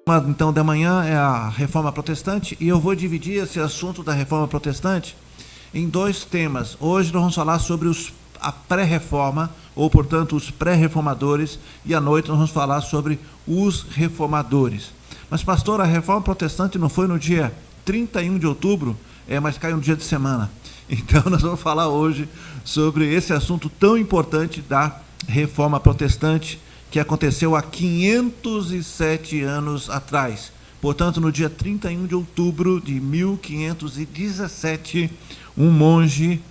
Então, da manhã é a Reforma Protestante, e eu vou dividir esse assunto da Reforma Protestante em dois temas. Hoje nós vamos falar sobre a pré-reforma, ou, portanto, os pré-reformadores, e à noite nós vamos falar sobre os reformadores. Mas, pastor, a Reforma Protestante não foi no dia 31 de outubro, mas caiu no dia de semana. Então, nós vamos falar hoje sobre esse assunto tão importante da Reforma Protestante, que aconteceu há 507 anos atrás. Portanto, no dia 31 de outubro de 1517, um monge,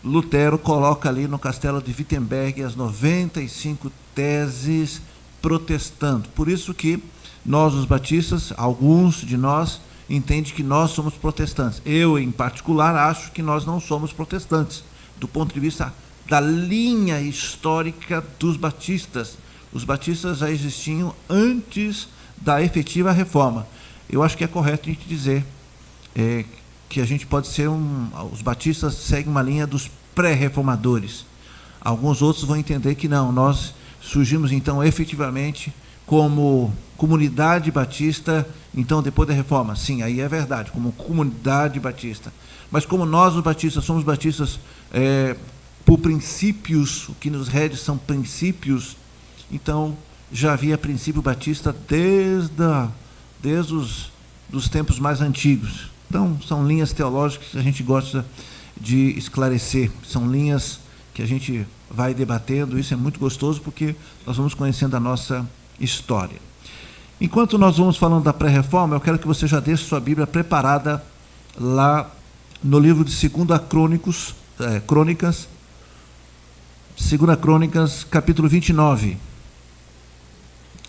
Lutero, coloca ali no castelo de Wittenberg as 95 teses protestando. Por isso que nós, os batistas, alguns de nós, entendem que nós somos protestantes. Eu, em particular, acho que nós não somos protestantes, do ponto de vista da linha histórica dos batistas. Os batistas já existiam antes da efetiva reforma. Eu acho que é correto a gente dizer que a gente pode ser os batistas seguem uma linha dos pré-reformadores. Alguns outros vão entender que não, nós surgimos então efetivamente como comunidade batista, então depois da reforma. Sim, aí é verdade, como comunidade batista. Mas como nós, os batistas, somos batistas por princípios, o que nos rege são princípios, então já havia princípio batista desde os tempos mais antigos. Então, são linhas teológicas que a gente gosta de esclarecer, são linhas que a gente vai debatendo, isso é muito gostoso porque nós vamos conhecendo a nossa história. Enquanto nós vamos falando da pré-reforma, eu quero que você já deixe sua Bíblia preparada lá no livro de 2 Crônicas, 2 Crônicas, capítulo 29.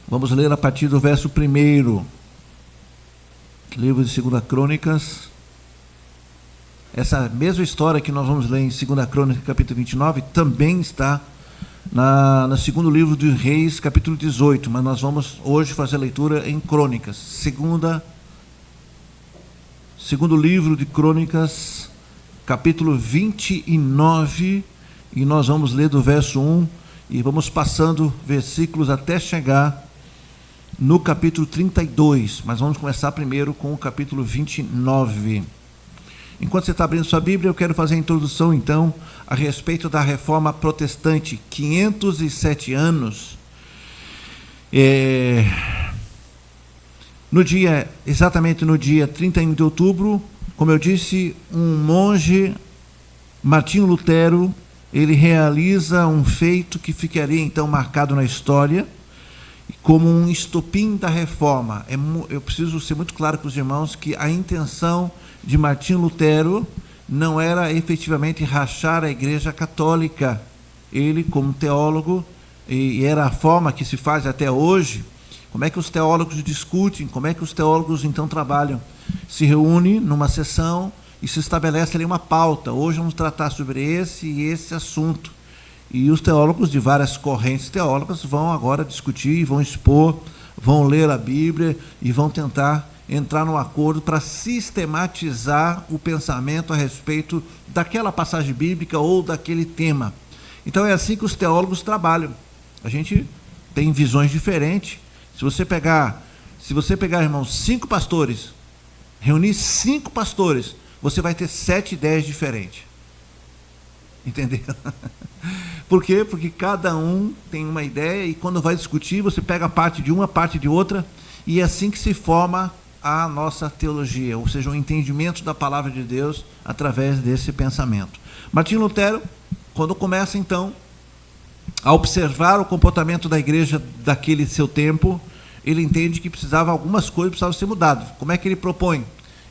Vamos ler a partir do verso 1. Livro de 2 Crônicas. Essa mesma história que nós vamos ler em 2 Crônicas, capítulo 29, também está no segundo livro dos Reis, capítulo 18, mas nós vamos hoje fazer a leitura em Crônicas. Segundo livro de Crônicas, capítulo 29, e nós vamos ler do verso 1 e vamos passando versículos até chegar no capítulo 32, mas vamos começar primeiro com o capítulo 29. Enquanto você está abrindo sua Bíblia, eu quero fazer a introdução, então, a respeito da Reforma Protestante. 507 anos. Exatamente no dia 31 de outubro, como eu disse, um monge, Martinho Lutero, ele realiza um feito que ficaria, então, marcado na história, como um estopim da reforma. Eu preciso ser muito claro com os irmãos que a intenção de Martinho Lutero não era efetivamente rachar a Igreja Católica. Ele, como teólogo, e era a forma que se faz até hoje, como é que os teólogos discutem, como é que os teólogos então trabalham? Se reúne numa sessão e se estabelece ali uma pauta. Hoje vamos tratar sobre esse e esse assunto. E os teólogos de várias correntes teológicas vão agora discutir, vão expor, vão ler a Bíblia e vão tentar entrar num acordo para sistematizar o pensamento a respeito daquela passagem bíblica ou daquele tema. Então é assim que os teólogos trabalham. A gente tem visões diferentes. Se você pegar, irmãos, 5 pastores, reunir 5 pastores, você vai ter 7 ideias diferentes. Entendeu? Por quê? Porque cada um tem uma ideia e quando vai discutir, você pega a parte de uma, a parte de outra, e é assim que se forma a nossa teologia, ou seja, o entendimento da palavra de Deus através desse pensamento. Martinho Lutero, quando começa então a observar o comportamento da igreja daquele seu tempo, ele entende que algumas coisas precisavam ser mudadas. Como é que ele propõe?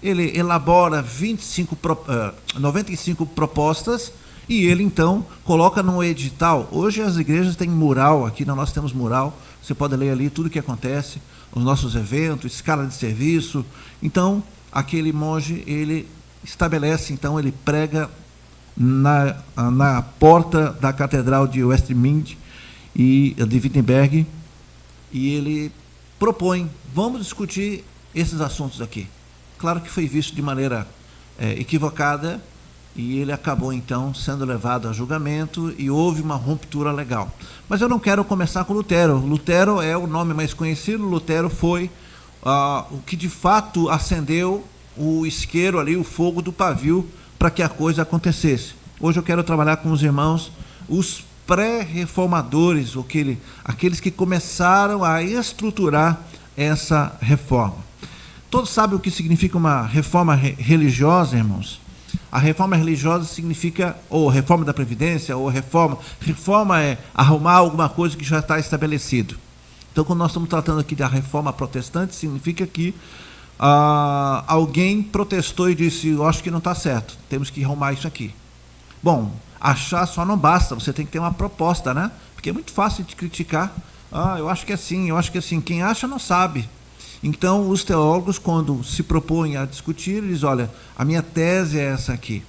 Ele elabora 95 propostas e ele então coloca no edital. Hoje as igrejas têm mural, aqui nós temos mural, você pode ler ali tudo o que acontece, os nossos eventos, escala de serviço. Então, aquele monge, ele estabelece, então, ele prega na porta da Catedral de Westminster e de Wittenberg, e ele propõe, vamos discutir esses assuntos aqui. Claro que foi visto de maneira equivocada, e ele acabou então sendo levado a julgamento e houve uma ruptura legal. Mas eu não quero começar com Lutero. Lutero é o nome mais conhecido. Lutero foi o que de fato acendeu o isqueiro ali, o fogo do pavio, para que a coisa acontecesse. Hoje eu quero trabalhar com os irmãos, os pré-reformadores, aqueles que começaram a estruturar essa reforma. Todos sabem o que significa uma reforma religiosa, irmãos? A reforma religiosa significa, ou reforma da Previdência, ou reforma é arrumar alguma coisa que já está estabelecido. Então, quando nós estamos tratando aqui da reforma protestante, significa que alguém protestou e disse, eu acho que não está certo, temos que arrumar isso aqui. Bom, achar só não basta, você tem que ter uma proposta, né? Porque é muito fácil de criticar. Eu acho que é assim, eu acho que é assim. Quem acha não sabe. Então, os teólogos, quando se propõem a discutir, eles olha, a minha tese é essa aqui.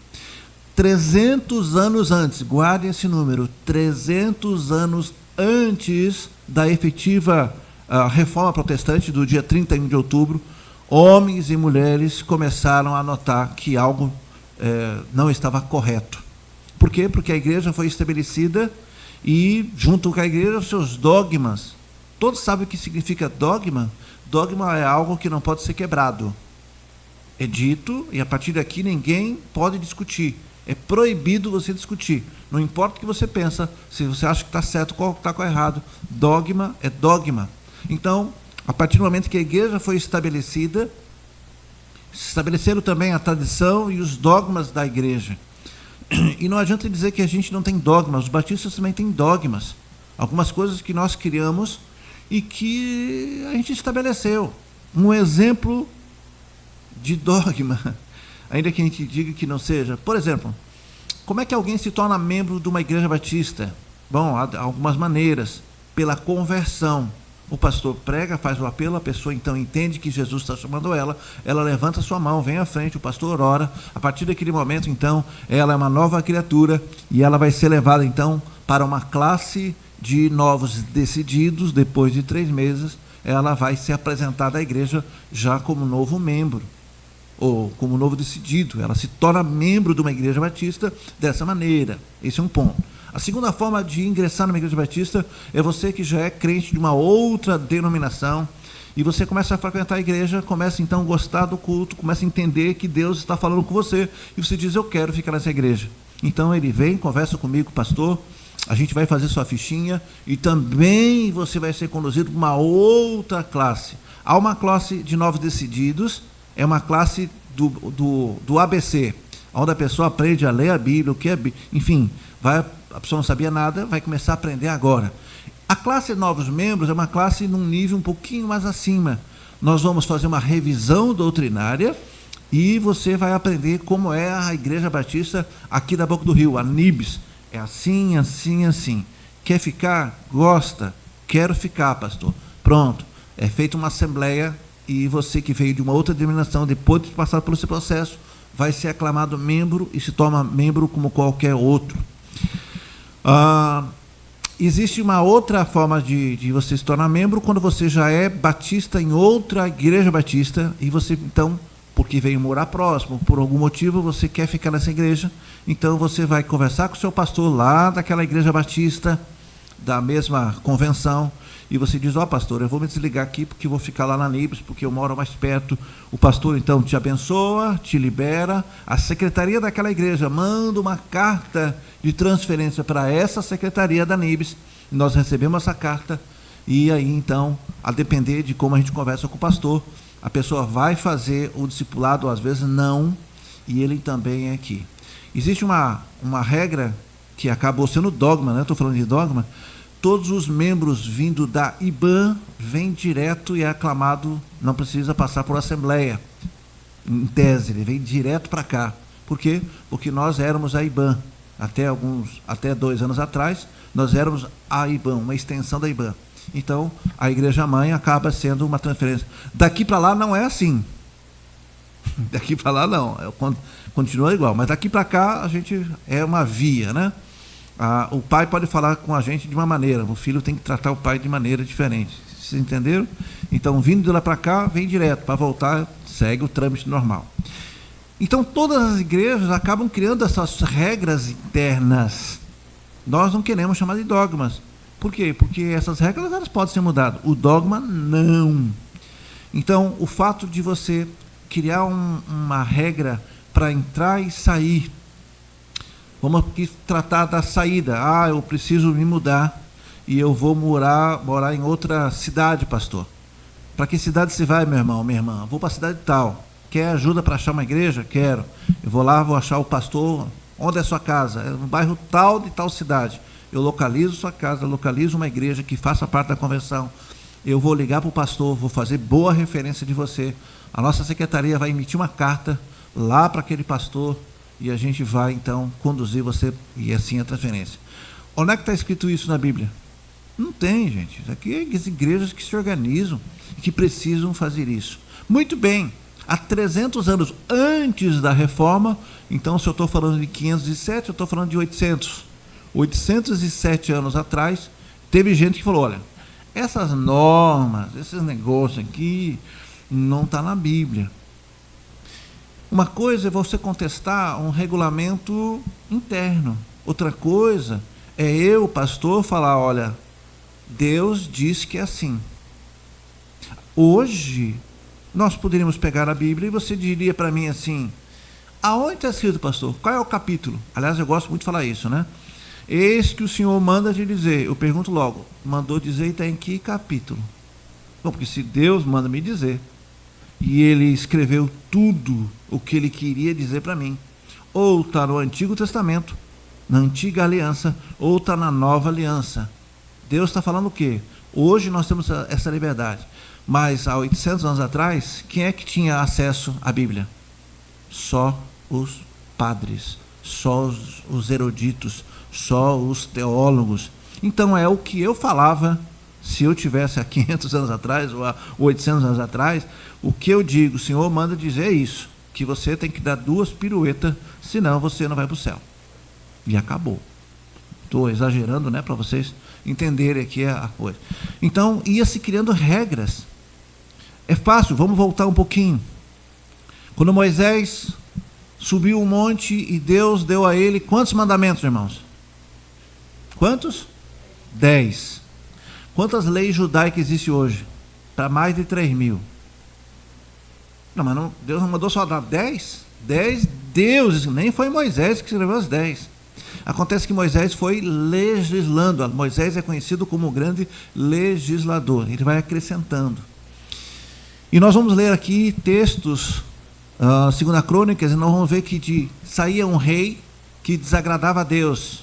300 anos antes, guardem esse número, 300 anos antes da efetiva reforma protestante do dia 31 de outubro, homens e mulheres começaram a notar que algo não estava correto. Por quê? Porque a igreja foi estabelecida e, junto com a igreja, os seus dogmas. Todos sabem o que significa dogma? Dogma é algo que não pode ser quebrado. É dito, e a partir daqui ninguém pode discutir. É proibido você discutir. Não importa o que você pensa, se você acha que está certo, qual está errado. Dogma é dogma. Então, a partir do momento que a igreja foi estabelecida, se estabeleceram também a tradição e os dogmas da igreja. E não adianta dizer que a gente não tem dogmas, os batistas também têm dogmas. Algumas coisas que nós criamos e que a gente estabeleceu. Um exemplo de dogma, ainda que a gente diga que não seja. Por exemplo, como é que alguém se torna membro de uma igreja batista? Bom, há algumas maneiras. Pela conversão. O pastor prega, faz o apelo, a pessoa então entende que Jesus está chamando ela levanta sua mão, vem à frente, o pastor ora. A partir daquele momento, então, ela é uma nova criatura e ela vai ser levada, então, para uma classe de novos decididos. Depois de 3 meses, ela vai ser apresentada à igreja já como novo membro, ou como novo decidido. Ela se torna membro de uma igreja batista dessa maneira. Esse é um ponto. A segunda forma de ingressar numa igreja batista é você que já é crente de uma outra denominação e você começa a frequentar a igreja, começa então a gostar do culto, começa a entender que Deus está falando com você e você diz, eu quero ficar nessa igreja. Então ele vem, conversa comigo, pastor, a gente vai fazer sua fichinha e também você vai ser conduzido para uma outra classe. Há uma classe de novos decididos, é uma classe do ABC, onde a pessoa aprende a ler a Bíblia, o que é, enfim, a pessoa não sabia nada, vai começar a aprender agora. A classe de novos membros é uma classe num nível um pouquinho mais acima. Nós vamos fazer uma revisão doutrinária e você vai aprender como é a igreja batista aqui da Boca do Rio, a NIBS. É assim, assim, assim. Quer ficar? Gosta? Quero ficar, pastor. Pronto. É feita uma assembleia e você que veio de uma outra denominação, depois de passar pelo seu processo, vai ser aclamado membro e se torna membro como qualquer outro. Existe uma outra forma de você se tornar membro quando você já é batista em outra igreja batista e você então, porque veio morar próximo, por algum motivo você quer ficar nessa igreja, então você vai conversar com o seu pastor lá daquela igreja batista, da mesma convenção, e você diz, pastor, eu vou me desligar aqui porque vou ficar lá na NIBS, porque eu moro mais perto. O pastor então te abençoa, te libera, a secretaria daquela igreja manda uma carta de transferência para essa secretaria da NIBS, nós recebemos essa carta, e aí então, a depender de como a gente conversa com o pastor, a pessoa vai fazer o discipulado, às vezes não, e ele também é aqui. Existe uma regra que acabou sendo dogma, né? Estou falando de dogma. Todos os membros vindo da IBAN vêm direto e é aclamado, não precisa passar por assembleia. Em tese, ele vem direto para cá. Por quê? Porque nós éramos a IBAN. Até 2 anos atrás, nós éramos a IBAN, uma extensão da IBAN. Então, a igreja mãe acaba sendo uma transferência. Daqui para lá não é assim. Daqui para lá não, continua igual. Mas daqui para cá a gente é uma via, né? O pai pode falar com a gente de uma maneira, o filho tem que tratar o pai de maneira diferente. Vocês entenderam? Então, vindo de lá para cá, vem direto. Para voltar, segue o trâmite normal. Então todas as igrejas acabam criando essas regras internas. Nós não queremos chamar de dogmas. Por quê? Porque essas regras elas podem ser mudadas. O dogma, não. Então, o fato de você criar uma regra para entrar e sair. Vamos aqui tratar da saída. Eu preciso me mudar e eu vou morar em outra cidade, pastor. Para que cidade você vai, meu irmão, minha irmã? Vou para a cidade tal. Quer ajuda para achar uma igreja? Quero. Eu vou lá, vou achar o pastor. Onde é a sua casa? É no bairro tal de tal cidade. Eu localizo sua casa, localizo uma igreja que faça parte da convenção. Eu vou ligar para o pastor, vou fazer boa referência de você. A nossa secretaria vai emitir uma carta lá para aquele pastor e a gente vai, então, conduzir você e assim a transferência. Onde é que está escrito isso na Bíblia? Não tem, gente. Isso aqui é as igrejas que se organizam e que precisam fazer isso. Muito bem. Há 300 anos antes da reforma, então se eu estou falando de 507, eu estou falando de 800. 807 anos atrás, teve gente que falou, olha, essas normas, esses negócios aqui, não está na Bíblia. Uma coisa é você contestar um regulamento interno. Outra coisa é eu, pastor, falar, olha, Deus diz que é assim. Hoje, nós poderíamos pegar a Bíblia e você diria para mim assim, aonde está escrito, pastor? Qual é o capítulo? Aliás, eu gosto muito de falar isso, né? Eis que o Senhor manda te dizer. Eu pergunto logo, mandou dizer e está em que capítulo? Bom, porque se Deus manda me dizer, e Ele escreveu tudo o que Ele queria dizer para mim, ou está no Antigo Testamento, na Antiga Aliança, ou está na Nova Aliança. Deus está falando o quê? Hoje nós temos essa liberdade. Mas há 800 anos atrás, quem é que tinha acesso à Bíblia? Só os padres, só os eruditos, só os teólogos. Então é o que eu falava, se eu tivesse há 500 anos atrás, ou há 800 anos atrás, o que eu digo, o Senhor manda dizer isso, que você tem que dar 2 piruetas, senão você não vai para o céu. E acabou. Estou exagerando, né, para vocês entenderem aqui a coisa. Então, ia se criando regras. É fácil, vamos voltar um pouquinho. Quando Moisés subiu um monte e Deus deu a ele quantos mandamentos, irmãos? Quantos? 10. Quantas leis judaicas existem hoje? Para mais de 3.000. Não, mas não, Deus não mandou só dar 10? 10 deuses, nem foi Moisés que escreveu as 10. Acontece que Moisés foi legislando. Moisés é conhecido como o grande legislador. Ele vai acrescentando. E nós vamos ler aqui textos, 2 Crônicas, e nós vamos ver que saía um rei que desagradava a Deus,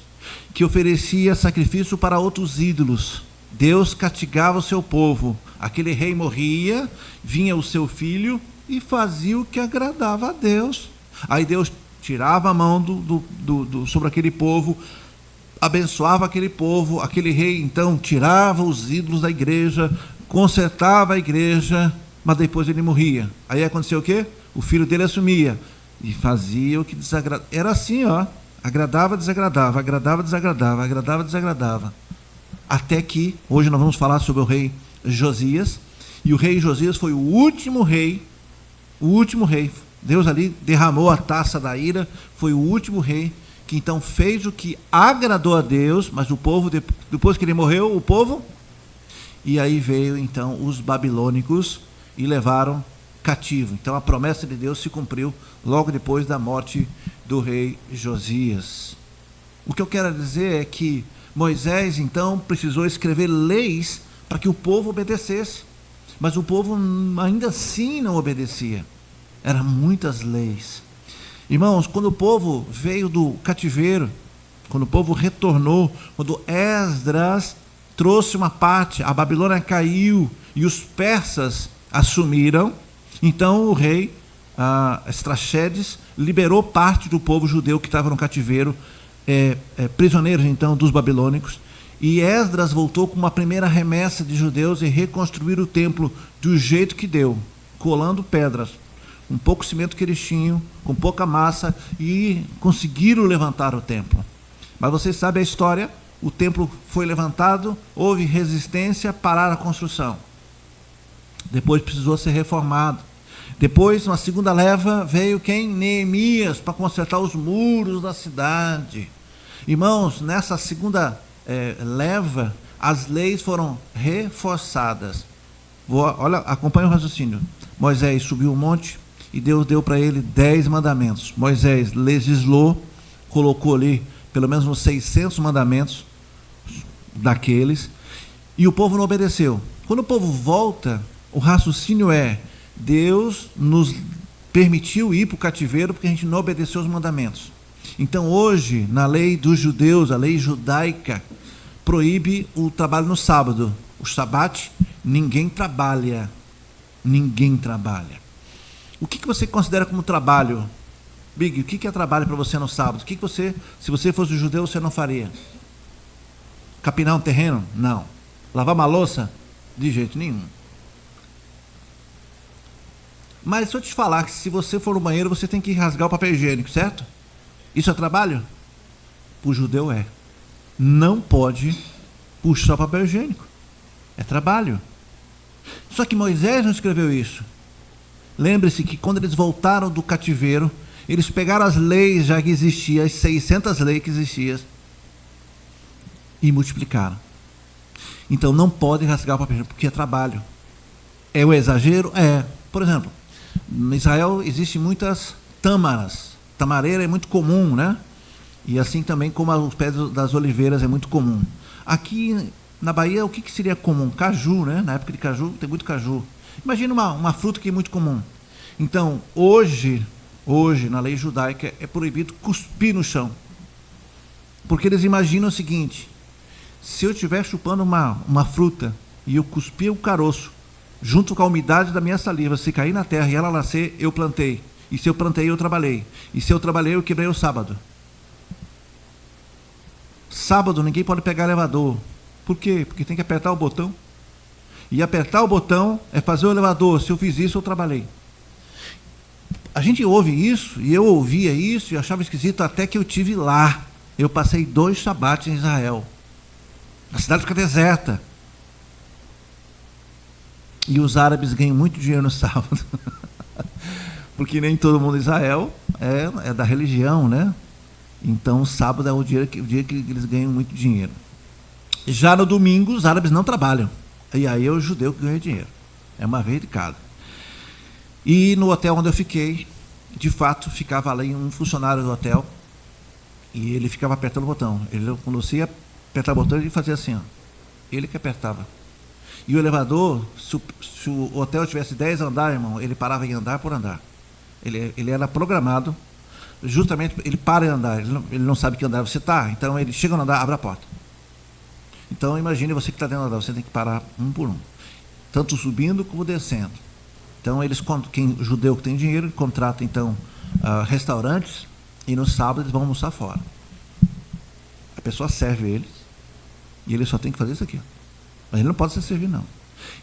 que oferecia sacrifício para outros ídolos. Deus castigava o seu povo. Aquele rei morria, vinha o seu filho e fazia o que agradava a Deus. Aí Deus tirava a mão sobre aquele povo, abençoava aquele povo, aquele rei então tirava os ídolos da igreja, consertava a igreja, mas depois ele morria. Aí aconteceu o quê? O filho dele assumia e fazia o que desagradava. Era assim, ó, agradava, desagradava, agradava, desagradava, agradava, desagradava. Até que, hoje nós vamos falar sobre o rei Josias, e o rei Josias foi o último rei. Deus ali derramou a taça da ira, foi o último rei que então fez o que agradou a Deus, mas o povo, depois que ele morreu, o povo, e aí veio então os babilônicos e levaram cativo. Então a promessa de Deus se cumpriu logo depois da morte do rei Josias. O que eu quero dizer é que Moisés então precisou escrever leis para que o povo obedecesse, mas o povo ainda assim não obedecia. Eram muitas leis. Irmãos, quando o povo veio do cativeiro, quando o povo retornou, quando Esdras trouxe uma parte, a Babilônia caiu e os persas assumiram, então o rei Estraxedes liberou parte do povo judeu que estava no cativeiro, prisioneiros então dos babilônicos, e Esdras voltou com uma primeira remessa de judeus e reconstruir o templo do jeito que deu, colando pedras, um pouco cimento que eles tinham, com pouca massa, e conseguiram levantar o templo. Mas vocês sabem a história, o templo foi levantado, houve resistência, pararam a construção. Depois precisou ser reformado. Depois, uma segunda leva, veio quem? Neemias, para consertar os muros da cidade. Irmãos, nessa segunda leva, as leis foram reforçadas. Olha, acompanha o raciocínio. Moisés subiu o monte e Deus deu para ele 10 mandamentos. Moisés legislou, colocou ali pelo menos uns 600 mandamentos daqueles, e o povo não obedeceu. Quando o povo volta, o raciocínio é: Deus nos permitiu ir para o cativeiro porque a gente não obedeceu os mandamentos. Então hoje, na lei dos judeus, a lei judaica, proíbe o trabalho no sábado. O shabat, ninguém trabalha. Ninguém trabalha. O que você considera como trabalho? Big, o que é trabalho para você no sábado? O que você, se você fosse judeu, você não faria? Capinar um terreno? Não. Lavar uma louça? De jeito nenhum. Mas se eu te falar que se você for no banheiro, você tem que rasgar o papel higiênico, certo? Isso é trabalho? Para o judeu é. Não pode puxar o papel higiênico. É trabalho. Só que Moisés não escreveu isso. Lembre-se que quando eles voltaram do cativeiro, eles pegaram as leis já que existiam, as 600 leis que existiam, e multiplicaram. Então não pode rasgar o papel higiênico, porque é trabalho. É o exagero? É. Por exemplo, em Israel existem muitas tâmaras. Tamareira é muito comum, né? E assim também como os pés das oliveiras é muito comum. Aqui na Bahia, o que seria comum? Caju, né? Na época de caju, tem muito caju. Imagina uma fruta que é muito comum. Então, hoje, na lei judaica, é proibido cuspir no chão. Porque eles imaginam o seguinte: se eu estiver chupando uma fruta e eu cuspir o caroço, junto com a umidade da minha saliva, se cair na terra e ela nascer, eu plantei. E se eu plantei, eu trabalhei. E se eu trabalhei, eu quebrei o sábado. Sábado ninguém pode pegar elevador. Por quê? Porque tem que apertar o botão. E apertar o botão é fazer o elevador. Se eu fiz isso, eu trabalhei. A gente ouve isso, e eu ouvia isso, e achava esquisito até que eu tive lá. Eu passei 2 shabates em Israel. A cidade fica deserta. E os árabes ganham muito dinheiro no sábado. Porque nem todo mundo em Israel é da religião, né? Então, sábado é o dia que eles ganham muito dinheiro. Já no domingo, os árabes não trabalham. E aí é o judeu que ganha dinheiro. É uma vez de cada. E no hotel onde eu fiquei, de fato, ficava ali um funcionário do hotel, e ele ficava apertando o botão. Quando você ia apertar o botão, ele fazia assim, ó. Ele que apertava. E o elevador, se o hotel tivesse 10 andares, irmão, ele parava em andar por andar. Ele era programado, justamente, ele para em andar, ele não sabe que andar você está, então ele chega no andar, abre a porta. Então imagine você que está dentro do andar, você tem que parar um por um, tanto subindo como descendo. Então quem judeu que tem dinheiro, contrata então restaurantes, e no sábado eles vão almoçar fora. A pessoa serve eles, e ele só tem que fazer isso aqui, mas ele não pode se servir não.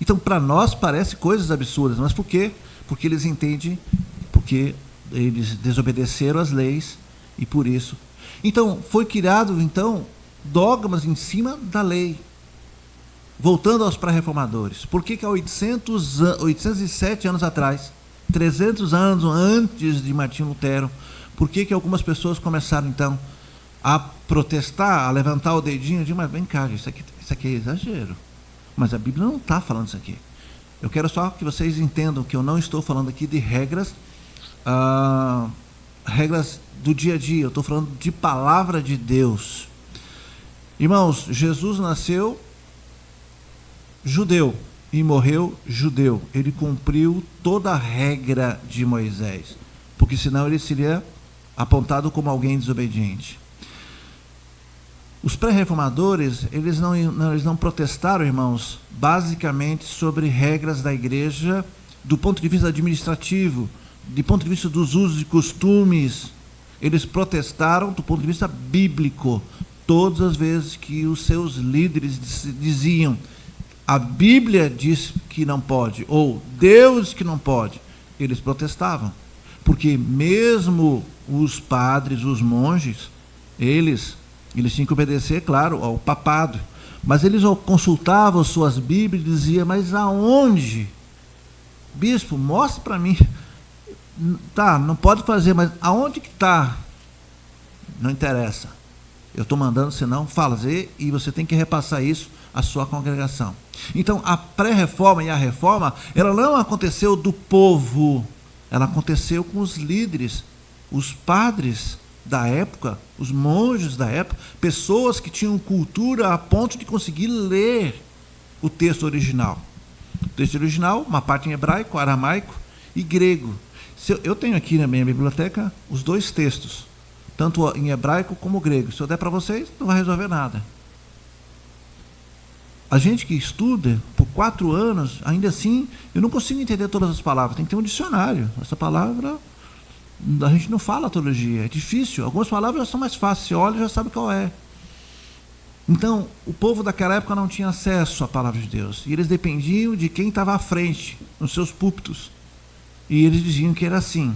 Então para nós parece coisas absurdas, mas por quê? Porque eles entendem, porque eles desobedeceram as leis, e por isso. Então foi criado dogmas em cima da lei. Voltando aos pré-reformadores, por que há 807 anos atrás, 300 anos antes de Martinho Lutero, por que algumas pessoas começaram então a protestar, a levantar o dedinho e dizer: mas vem cá, isso aqui é exagero, mas a Bíblia não está falando isso aqui. Eu quero só que vocês entendam que eu não estou falando aqui de regras do dia a dia, eu estou falando de palavra de Deus. Irmãos, Jesus nasceu judeu e morreu judeu. Ele cumpriu toda a regra de Moisés, porque senão ele seria apontado como alguém desobediente. Os pré-reformadores, eles não protestaram, irmãos, basicamente sobre regras da igreja do ponto de vista administrativo, do ponto de vista dos usos e costumes. Eles protestaram do ponto de vista bíblico. Todas as vezes que os seus líderes diziam: a Bíblia diz que não pode, ou Deus que não pode, eles protestavam. Porque mesmo os padres, os monges, eles tinham que obedecer, claro, ao papado. Mas eles consultavam suas Bíblias e diziam: mas aonde? Bispo, mostre para mim Tá, não pode fazer, mas aonde que está? Não interessa. Eu estou mandando você não fazer e você tem que repassar isso à sua congregação. Então, a pré-reforma e a reforma, ela não aconteceu do povo, ela aconteceu com os líderes, os padres da época, os monges da época, pessoas que tinham cultura a ponto de conseguir ler o texto original. O texto original, uma parte em hebraico, aramaico e grego. Eu tenho aqui na minha biblioteca os dois textos, tanto em hebraico como grego. Se eu der para vocês, não vai resolver nada. A gente que estuda por 4 anos, ainda assim, eu não consigo entender todas as palavras. Tem que ter um dicionário. Essa palavra, a gente não fala teologia, é difícil. Algumas palavras já são mais fáceis, você olha e já sabe qual é. Então, o povo daquela época não tinha acesso à palavra de Deus. E eles dependiam de quem estava à frente, nos seus púlpitos. E eles diziam que era assim.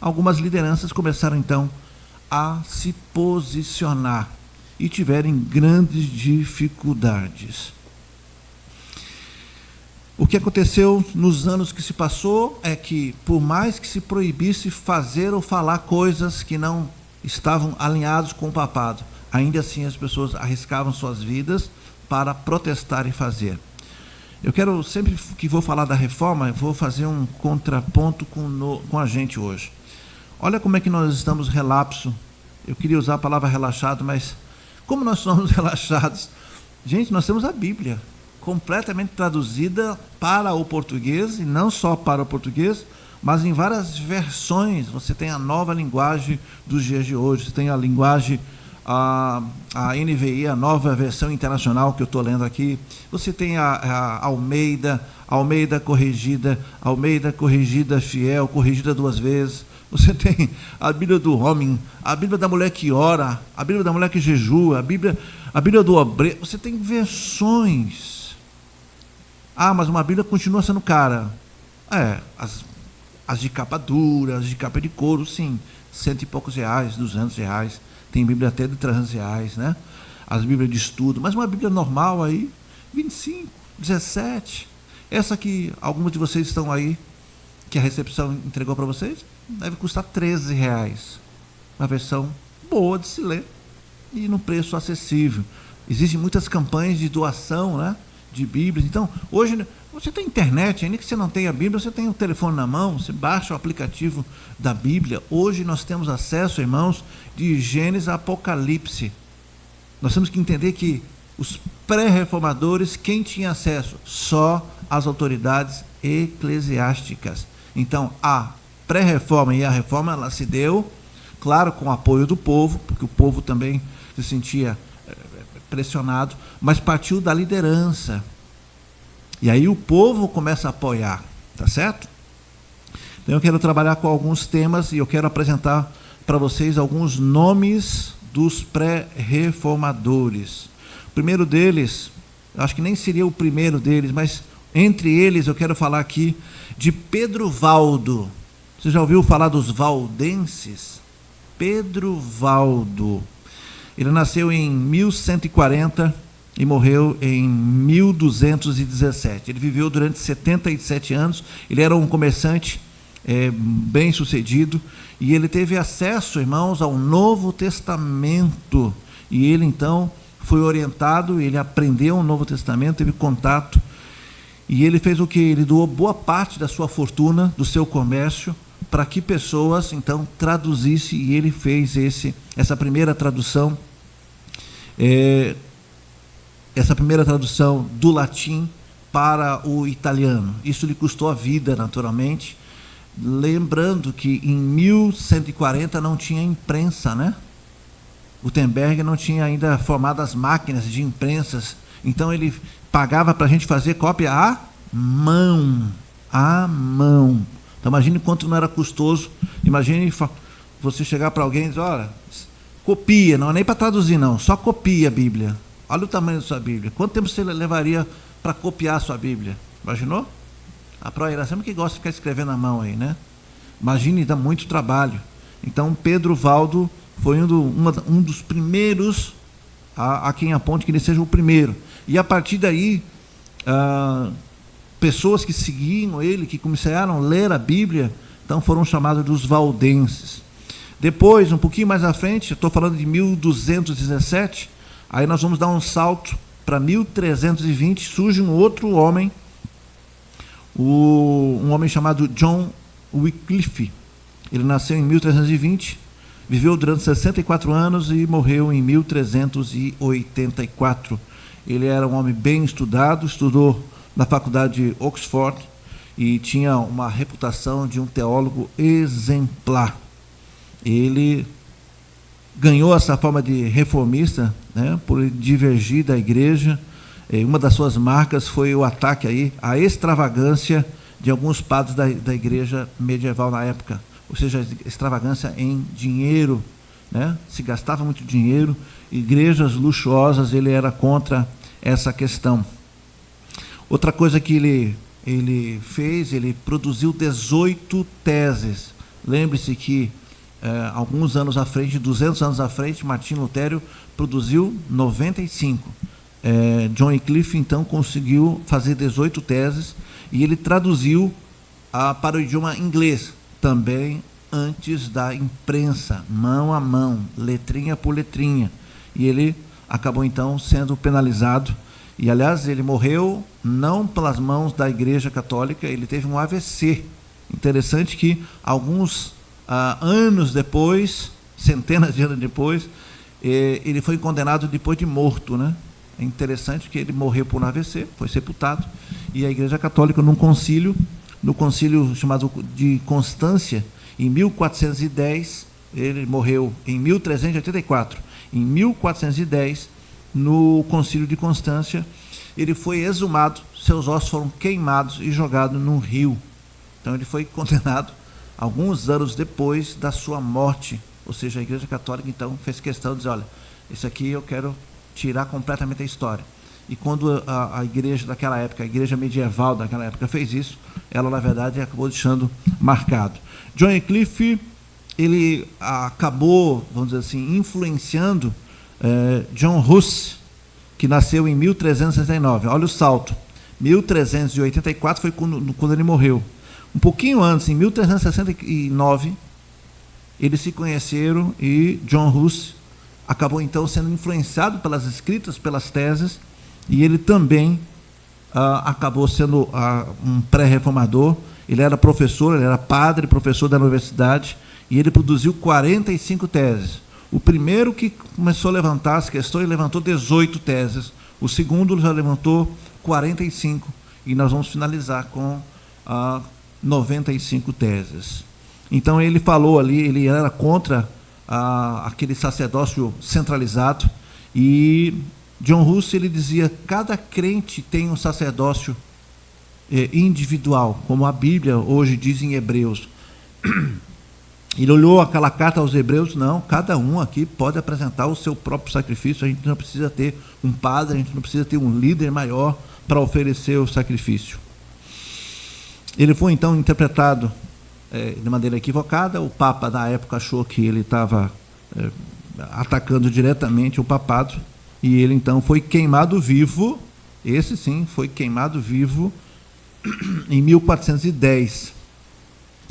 Algumas lideranças começaram, então, a se posicionar e tiveram grandes dificuldades. O que aconteceu nos anos que se passou é que, por mais que se proibisse fazer ou falar coisas que não estavam alinhados com o papado, ainda assim as pessoas arriscavam suas vidas para protestar e fazer. Eu quero, sempre que vou falar da reforma, eu vou fazer um contraponto com a gente hoje. Olha como é que nós estamos relapso. Eu queria usar a palavra relaxado, mas como nós somos relaxados? Gente, nós temos a Bíblia completamente traduzida para o português, e não só para o português, mas em várias versões. Você tem a nova linguagem dos dias de hoje, você tem a linguagem, a NVI, a nova versão internacional que eu estou lendo aqui, você tem a Almeida corrigida, Almeida corrigida fiel, corrigida 2 vezes, você tem a Bíblia do homem, a Bíblia da mulher que ora, a Bíblia da mulher que jejua, a Bíblia do obreiro, você tem versões. Ah, mas uma Bíblia continua sendo cara. As de capa dura, as de capa de couro, sim, R$100 e poucos, R$200, tem Bíblia até de R$300, né? As Bíblias de estudo, mas uma Bíblia normal aí, 25, 17. Essa que alguns de vocês estão aí, que a recepção entregou para vocês, deve custar R$13. Uma versão boa de se ler e num preço acessível. Existem muitas campanhas de doação, né, de Bíblias. Então, hoje você tem internet, ainda que você não tenha a Bíblia, você tem o telefone na mão, você baixa o aplicativo da Bíblia. Hoje nós temos acesso, irmãos, de Gênesis a Apocalipse. Nós temos que entender que os pré-reformadores, quem tinha acesso? Só as autoridades eclesiásticas. Então, a pré-reforma e a reforma, ela se deu, claro, com o apoio do povo, porque o povo também se sentia pressionado, mas partiu da liderança. E aí o povo começa a apoiar, tá certo? Então eu quero trabalhar com alguns temas e eu quero apresentar para vocês alguns nomes dos pré-reformadores. O primeiro deles, acho que nem seria o primeiro deles, mas entre eles eu quero falar aqui de Pedro Valdo. Você já ouviu falar dos valdenses? Pedro Valdo. Ele nasceu em 1140 e morreu em 1217. Ele viveu durante 77 anos. Ele era um comerciante bem sucedido e ele teve acesso, irmãos, ao Novo Testamento. E ele então foi orientado, ele aprendeu o Novo Testamento, teve contato. E ele fez o que? Ele doou boa parte da sua fortuna, do seu comércio, para que pessoas, então, traduzissem, e ele fez essa primeira tradução, do latim para o italiano. Isso lhe custou a vida, naturalmente, lembrando que em 1140 não tinha imprensa, né? Gutenberg não tinha ainda formado as máquinas de imprensas, então ele pagava para a gente fazer cópia à mão. Então imagine quanto não era custoso. Imagine você chegar para alguém e dizer, olha, copia, não é nem para traduzir não, só copia a Bíblia. Olha o tamanho da sua Bíblia. Quanto tempo você levaria para copiar a sua Bíblia? Imaginou? A pró-Iracema que gosta de ficar escrevendo à mão aí, né? Imagine, dá muito trabalho. Então Pedro Valdo foi um dos primeiros, a quem aponte que ele seja o primeiro. E a partir daí, pessoas que seguiam ele, que começaram a ler a Bíblia, Então foram chamados dos valdenses. Depois, um pouquinho mais à frente, estou falando de 1217, aí nós vamos dar um salto para 1320, surge um outro homem, um homem chamado John Wycliffe. Ele nasceu em 1320, viveu durante 64 anos e morreu em 1384. Ele era um homem bem estudado, estudou na faculdade de Oxford e tinha uma reputação de um teólogo exemplar. Ele ganhou essa forma de reformista, né, por divergir da igreja. Uma das suas marcas foi o ataque aí à extravagância de alguns padres da igreja medieval na época, ou seja, extravagância em dinheiro, né? Se gastava muito dinheiro, igrejas luxuosas, ele era contra essa questão. Outra coisa que ele fez, ele produziu 18 teses. Lembre-se que alguns anos à frente, 200 anos à frente, Martinho Lutero produziu 95. John Wycliffe, então, conseguiu fazer 18 teses e ele traduziu para o idioma inglês, também antes da imprensa, mão a mão, letrinha por letrinha. E ele acabou, então, sendo penalizado. E, aliás, ele morreu não pelas mãos da Igreja Católica, ele teve um AVC. Interessante que alguns anos depois, centenas de anos depois, ele foi condenado depois de morto, né? É interessante que ele morreu por um AVC, foi sepultado, e a Igreja Católica, no concílio chamado de Constância, em 1410, ele morreu em 1384, em 1410, no concílio de Constância, ele foi exumado, seus ossos foram queimados e jogados num rio. Então ele foi condenado alguns anos depois da sua morte, ou seja, a Igreja Católica então fez questão de dizer, olha, isso aqui eu quero tirar completamente a história. E quando a igreja daquela época, a igreja medieval daquela época fez isso, ela na verdade acabou deixando marcado. John Wycliffe, ele acabou, vamos dizer assim, influenciando John Hus, que nasceu em 1369. Olha o salto, 1384 foi quando ele morreu. Um pouquinho antes, em 1369, eles se conheceram e John Hus acabou então sendo influenciado pelas escritas, pelas teses, e ele também acabou sendo um pré-reformador. Ele era professor, ele era padre, professor da universidade, e ele produziu 45 teses. O primeiro que começou a levantar as questões, ele levantou 18 teses. O segundo já levantou 45, e nós vamos finalizar com 95 teses. Então ele falou ali, ele era contra aquele sacerdócio centralizado, e John Hus, ele dizia, cada crente tem um sacerdócio individual, como a Bíblia hoje diz em Hebreus. Ele olhou aquela carta aos Hebreus, não, cada um aqui pode apresentar o seu próprio sacrifício, a gente não precisa ter um padre, a gente não precisa ter um líder maior para oferecer o sacrifício. Ele foi então interpretado de maneira equivocada. O Papa da época achou que ele estava atacando diretamente o papado, e ele então foi queimado vivo. Esse sim, foi queimado vivo em 1410.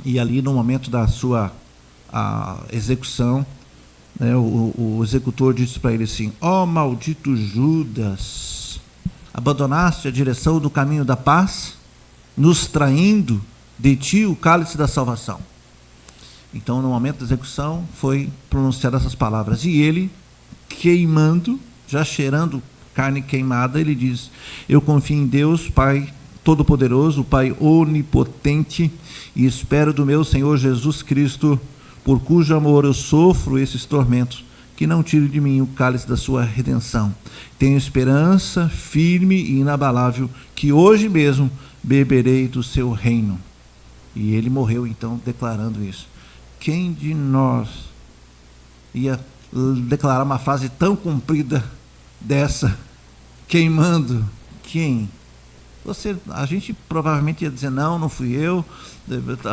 E ali no momento da sua execução, né, o executor disse para ele assim: ó maldito Judas, abandonaste a direção do caminho da paz, nos traindo de ti o cálice da salvação. Então, no momento da execução, foi pronunciadas essas palavras. E ele, queimando, já cheirando carne queimada, ele diz: eu confio em Deus, Pai Todo-Poderoso, Pai Onipotente, e espero do meu Senhor Jesus Cristo, por cujo amor eu sofro esses tormentos, que não tire de mim o cálice da sua redenção. Tenho esperança firme e inabalável, que hoje mesmo beberei do seu reino. E ele morreu então declarando isso. Quem de nós ia declarar uma frase tão comprida dessa, queimando? Quem? A gente provavelmente ia dizer, não fui eu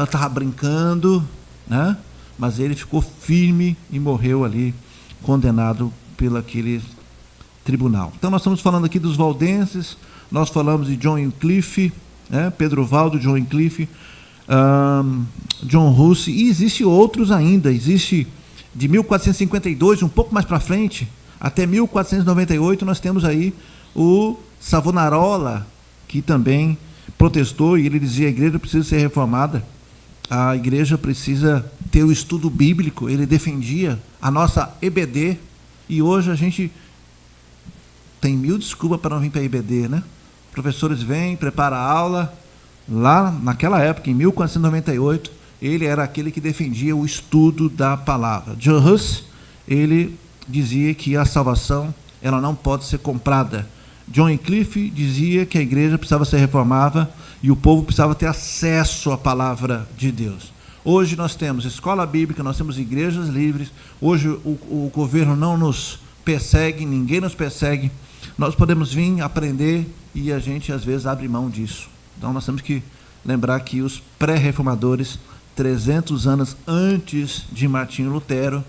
estava brincando, né? Mas ele ficou firme e morreu ali, condenado pelo aquele tribunal. Então nós estamos falando aqui dos valdenses, nós falamos de John Wycliffe, né? Pedro Valdo, John Wycliffe. John Huss, e existe outros ainda. Existe de 1452, um pouco mais para frente, até 1498, nós temos aí o Savonarola, que também protestou, e ele dizia: a igreja precisa ser reformada, a igreja precisa ter o estudo bíblico. Ele defendia a nossa EBD, e hoje a gente tem mil desculpas para não vir para a EBD, né? Professores vêm, preparam a aula. Lá naquela época, em 1498, ele era aquele que defendia o estudo da palavra. John Huss, ele dizia que a salvação ela não pode ser comprada. John Wycliffe dizia que a igreja precisava ser reformada e o povo precisava ter acesso à palavra de Deus. Hoje nós temos escola bíblica, nós temos igrejas livres. Hoje o governo não nos persegue, ninguém nos persegue. Nós podemos vir aprender e a gente às vezes abre mão disso. Então nós temos que lembrar que os pré-reformadores, 300 anos antes de Martinho Lutero,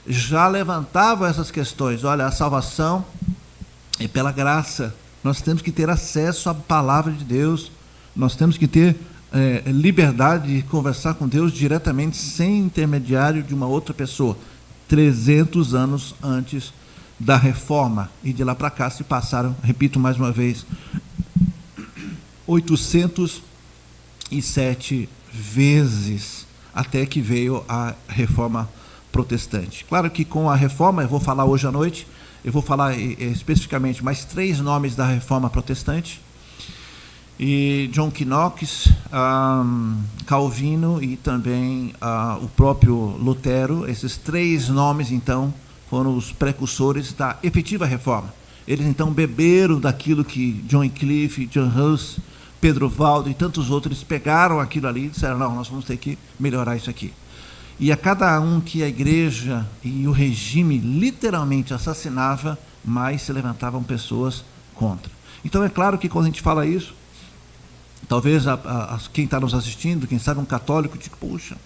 já levantavam essas questões. Olha, a salvação é pela graça. Nós temos que ter acesso à palavra de Deus. Nós temos que ter liberdade de conversar com Deus diretamente, sem intermediário de uma outra pessoa. 300 anos antes da reforma. E de lá para cá se passaram, repito mais uma vez, 807 vezes, até que veio a reforma protestante. Claro que com a reforma, eu vou falar hoje à noite, eu vou falar especificamente mais 3 nomes da reforma protestante, e John Knox, Calvino e também o próprio Lutero. Esses 3 nomes, então, foram os precursores da efetiva reforma. Eles, então, beberam daquilo que John Wycliffe, John Huss, Pedro Valdo e tantos outros pegaram aquilo ali e disseram: não, nós vamos ter que melhorar isso aqui. E a cada um que a igreja e o regime literalmente assassinava, mais se levantavam pessoas contra. Então é claro que quando a gente fala isso, talvez quem está nos assistindo, quem sabe um católico, diga: puxa,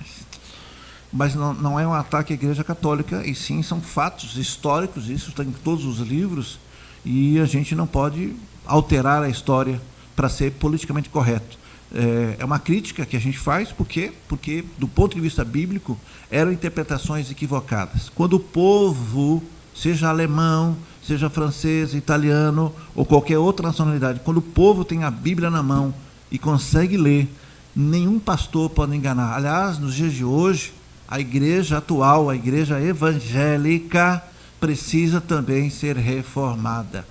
mas não é um ataque à igreja católica, e sim são fatos históricos, isso está em todos os livros, e a gente não pode alterar a história para ser politicamente correto. É uma crítica que a gente faz, porque do ponto de vista bíblico, eram interpretações equivocadas. Quando o povo, seja alemão, seja francês, italiano ou qualquer outra nacionalidade, quando o povo tem a Bíblia na mão e consegue ler, nenhum pastor pode enganar. Aliás, nos dias de hoje, a igreja atual, a igreja evangélica, precisa também ser reformada.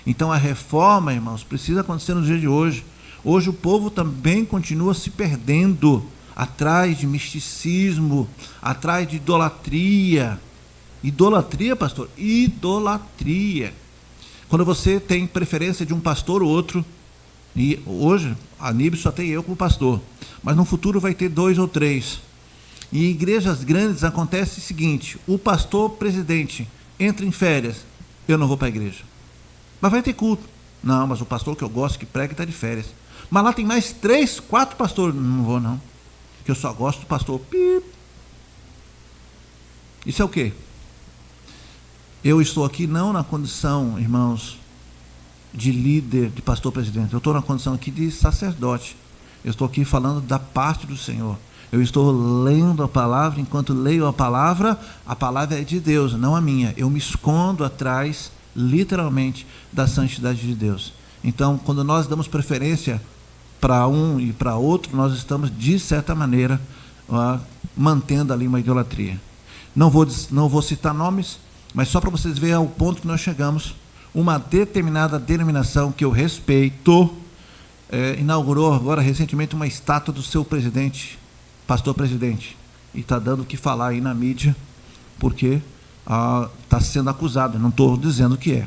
Então a reforma, irmãos, precisa acontecer nos dias de hoje. Hoje o povo também continua se perdendo atrás de misticismo, atrás de idolatria. Idolatria, pastor? Idolatria. Quando você tem preferência de um pastor ou outro, e hoje a NIB só tem eu como pastor, mas no futuro vai ter 2 ou 3. Em igrejas grandes acontece o seguinte: o pastor presidente entra em férias, eu não vou para a igreja. Mas vai ter culto. Não, mas o pastor que eu gosto, que prega, está de férias. Mas lá tem mais 3, 4 pastores. Não vou não, porque eu só gosto do pastor. Isso é o quê? Eu estou aqui não na condição, irmãos, de líder, de pastor presidente. Eu estou na condição aqui de sacerdote. Eu estou aqui falando da parte do Senhor. Eu estou lendo a palavra. Enquanto leio a palavra é de Deus, não a minha. Eu me escondo atrás, literalmente, da santidade de Deus. Então, quando nós damos preferência para um e para outro, nós estamos, de certa maneira, mantendo ali uma idolatria. Não vou citar nomes, mas só para vocês verem ao ponto que nós chegamos. Uma determinada denominação que eu respeito inaugurou agora recentemente uma estátua do seu presidente, pastor presidente, e está dando o que falar aí na mídia, porque está sendo acusado, não estou dizendo que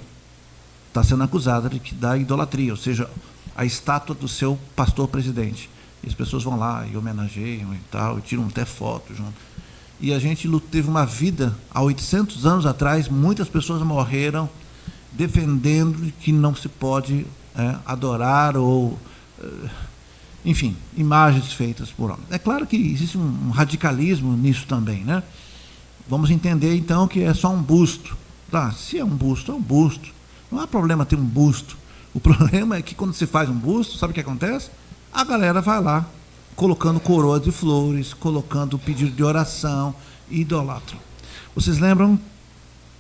está sendo acusada da idolatria, ou seja, a estátua do seu pastor presidente. E as pessoas vão lá e homenageiam e tal, e tiram até foto junto. E a gente teve uma vida, há 800 anos atrás, muitas pessoas morreram defendendo que não se pode adorar ou, enfim, imagens feitas por homens. É claro que existe um radicalismo nisso também, né? Vamos entender, então, que é só um busto. Se é um busto, é um busto. Não há problema ter um busto. O problema é que quando se faz um busto, sabe o que acontece? A galera vai lá, colocando coroa de flores, colocando pedido de oração, e idolatram. Vocês lembram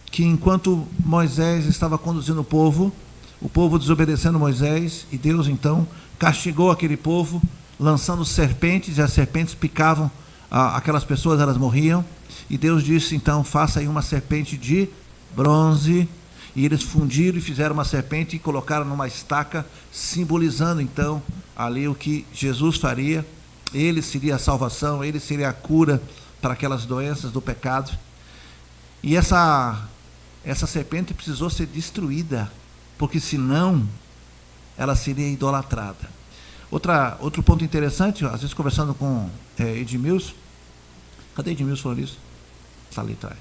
que enquanto Moisés estava conduzindo o povo desobedecendo Moisés, e Deus então castigou aquele povo, lançando serpentes, e as serpentes picavam aquelas pessoas, elas morriam, e Deus disse então, faça aí uma serpente de bronze, e eles fundiram e fizeram uma serpente e colocaram numa estaca, simbolizando então ali o que Jesus faria. Ele seria a salvação, ele seria a cura para aquelas doenças do pecado. E essa serpente precisou ser destruída, porque senão ela seria idolatrada. Outro ponto interessante, às vezes conversando com Edmilson, cadê Edmilson falando isso? Está ali atrás.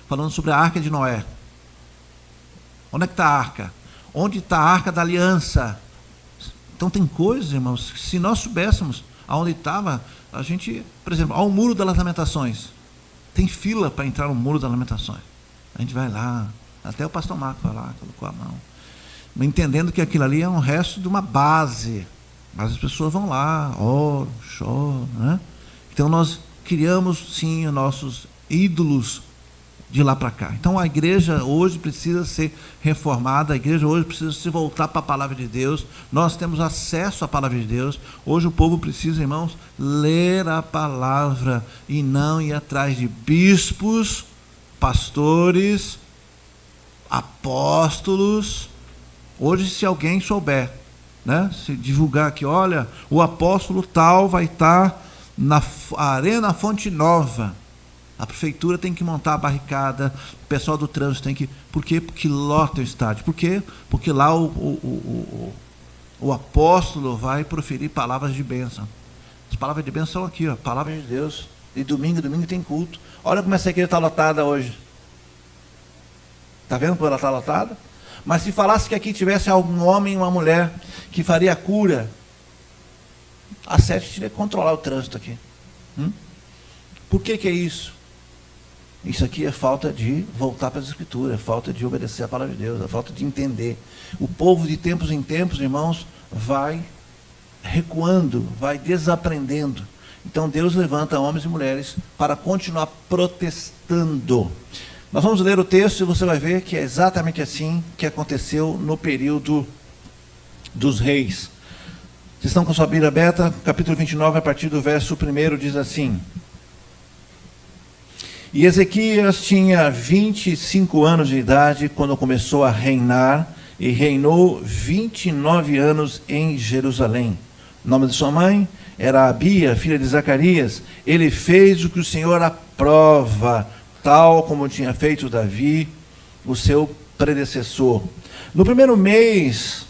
Falando sobre a Arca de Noé. Onde é que está a arca? Onde está a Arca da Aliança? Então tem coisas, irmãos, que se nós soubéssemos aonde estava, a gente, por exemplo, ao Muro das Lamentações. Tem fila para entrar no Muro das Lamentações. A gente vai lá, até o pastor Marco vai lá, colocou a mão. Entendendo que aquilo ali é um resto de uma base. Mas as pessoas vão lá, oram, choram, né? Então nós criamos, sim, os nossos ídolos de lá para cá. Então a igreja hoje precisa ser reformada, a igreja hoje precisa se voltar para a palavra de Deus. Nós temos acesso à palavra de Deus. Hoje o povo precisa, irmãos, ler a palavra e não ir atrás de bispos, pastores, apóstolos. Hoje, se alguém souber, né, se divulgar que, olha, o apóstolo tal vai estar na Arena Fonte Nova, a prefeitura tem que montar a barricada, o pessoal do trânsito tem que... Por quê? Porque lota o estádio. Por quê? Porque lá o apóstolo vai proferir palavras de bênção. As palavras de bênção são aqui, ó, palavras de Deus. E domingo tem culto. Olha como essa igreja está lotada hoje. Está vendo como ela está lotada? Mas se falasse que aqui tivesse algum homem e uma mulher que faria a cura, a sete teria que controlar o trânsito aqui. Por que é isso? Isso aqui é falta de voltar para as Escrituras, é falta de obedecer a palavra de Deus, é falta de entender. O povo de tempos em tempos, irmãos, vai recuando, vai desaprendendo. Então Deus levanta homens e mulheres para continuar protestando. Nós vamos ler o texto e você vai ver que é exatamente assim que aconteceu no período dos reis. Vocês estão com sua Bíblia aberta? Capítulo 29, a partir do verso 1, diz assim: E Ezequias tinha 25 anos de idade quando começou a reinar, e reinou 29 anos em Jerusalém. O nome de sua mãe era Abia, filha de Zacarias. Ele fez o que o Senhor aprova, tal como tinha feito Davi, o seu predecessor. No primeiro mês,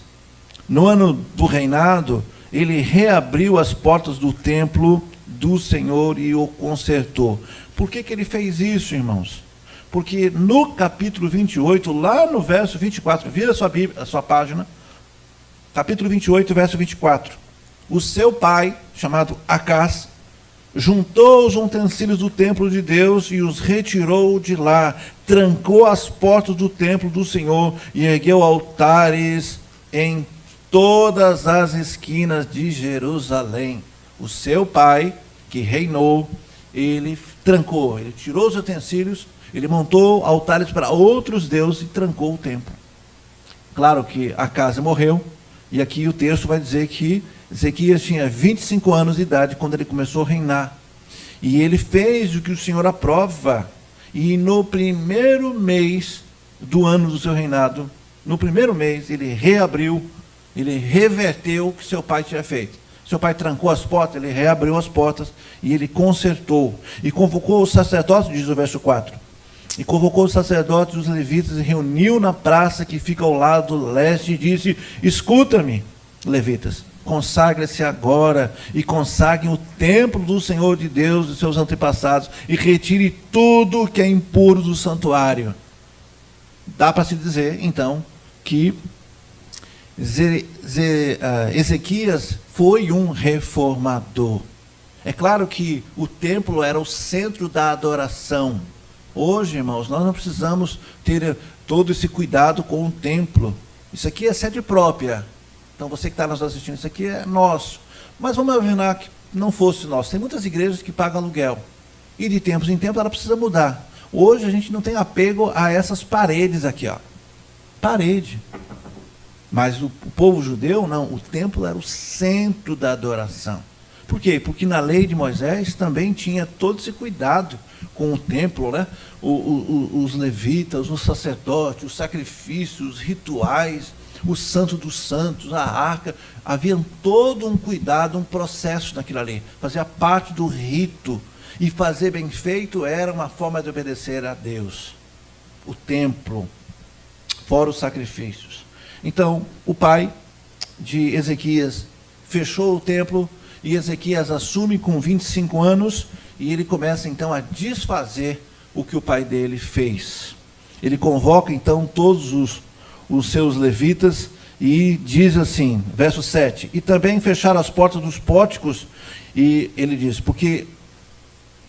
no ano do reinado, ele reabriu as portas do templo do Senhor e o consertou. Por que ele fez isso, irmãos? Porque no capítulo 28, lá no verso 24, vira a sua página, capítulo 28, verso 24. O seu pai, chamado Acás, juntou os utensílios do templo de Deus e os retirou de lá, trancou as portas do templo do Senhor e ergueu altares em todas as esquinas de Jerusalém. O seu pai, que reinou, ele trancou, ele tirou os utensílios, ele montou altares para outros deuses e trancou o templo. Claro que Acás morreu, e aqui o texto vai dizer que Ezequias tinha 25 anos de idade quando ele começou a reinar. E ele fez o que o Senhor aprova. E no primeiro mês do ano do seu reinado, no primeiro mês, ele reabriu, ele reverteu o que seu pai tinha feito. Seu pai trancou as portas, ele reabriu as portas e ele consertou. E convocou os sacerdotes, diz o verso 4. E convocou os sacerdotes e os levitas e reuniu na praça que fica ao lado leste e disse: Escuta-me, levitas, consagre-se agora e consagrem o templo do Senhor de Deus de seus antepassados e retire tudo que é impuro do santuário. Dá para se dizer, então, que Ezequias foi um reformador. É claro que o templo era o centro da adoração. Hoje, irmãos, nós não precisamos ter todo esse cuidado com o templo. Isso aqui é sede própria. Então, você que está nos assistindo, isso aqui é nosso. Mas vamos imaginar que não fosse nosso. Tem muitas igrejas que pagam aluguel. E de tempos em tempos ela precisa mudar. Hoje a gente não tem apego a essas paredes aqui, ó. Parede. Mas o povo judeu, não. O templo era o centro da adoração. Por quê? Porque na lei de Moisés também tinha todo esse cuidado com o templo, né? Os levitas, os sacerdotes, os sacrifícios, os rituais, o santo dos santos, a arca. Havia todo um cuidado, um processo naquilo ali. Fazia parte do rito. E fazer bem feito era uma forma de obedecer a Deus. O templo, fora os sacrifícios. Então, o pai de Ezequias fechou o templo, e Ezequias assume com 25 anos, e ele começa então a desfazer o que o pai dele fez. Ele convoca então todos os seus levitas, e diz assim, verso 7, e também fecharam as portas dos pórticos, e ele diz, porque...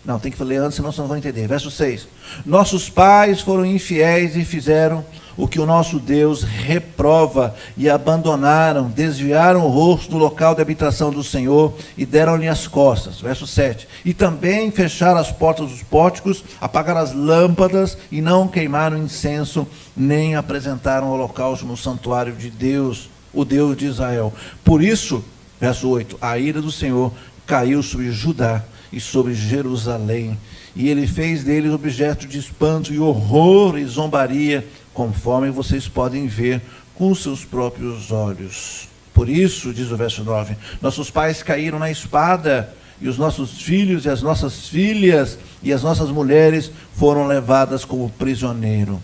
Não, tem que ler antes, senão vocês não vão entender. Verso 6. Nossos pais foram infiéis e fizeram o que o nosso Deus reprova, e abandonaram, desviaram o rosto do local de habitação do Senhor e deram-lhe as costas. Verso 7. E também fecharam as portas dos pórticos, apagaram as lâmpadas e não queimaram incenso, nem apresentaram holocausto no santuário de Deus, o Deus de Israel. Por isso, verso 8, a ira do Senhor caiu sobre Judá e sobre Jerusalém, e ele fez deles objeto de espanto e horror e zombaria, conforme vocês podem ver com seus próprios olhos. Por isso, diz o verso 9, nossos pais caíram na espada, e os nossos filhos e as nossas filhas e as nossas mulheres foram levadas como prisioneiro.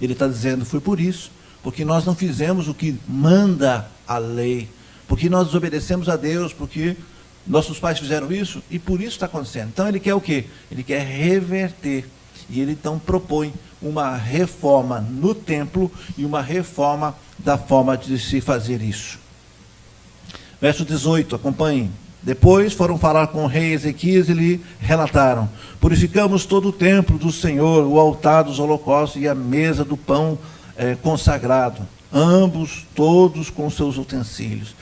Ele está dizendo, foi por isso, porque nós não fizemos o que manda a lei, porque nós desobedecemos a Deus, porque nossos pais fizeram isso, e por isso está acontecendo. Então ele quer o quê? Ele quer reverter, e ele então propõe uma reforma no templo, e uma reforma da forma de se fazer isso. Verso 18, acompanhem. Depois foram falar com o rei Ezequias e lhe relataram, purificamos todo o templo do Senhor, o altar dos holocaustos e a mesa do pão consagrado, ambos, todos com seus utensílios.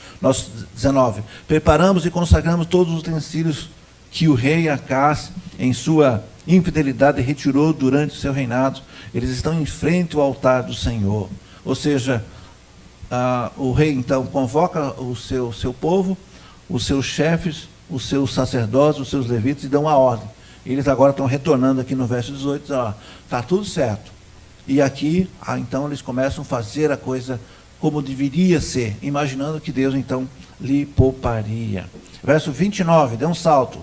19, preparamos e consagramos todos os utensílios que o rei Acás, em sua infidelidade, retirou durante o seu reinado. Eles estão em frente ao altar do Senhor. Ou seja, o rei então convoca o seu povo, os seus chefes, os seus sacerdotes, os seus levitas, e dão a ordem. Eles agora estão retornando aqui no verso 18, dizendo, está tudo certo. E aqui, então, eles começam a fazer a coisa como deveria ser, imaginando que Deus, então, lhe pouparia. Verso 29, dê um salto.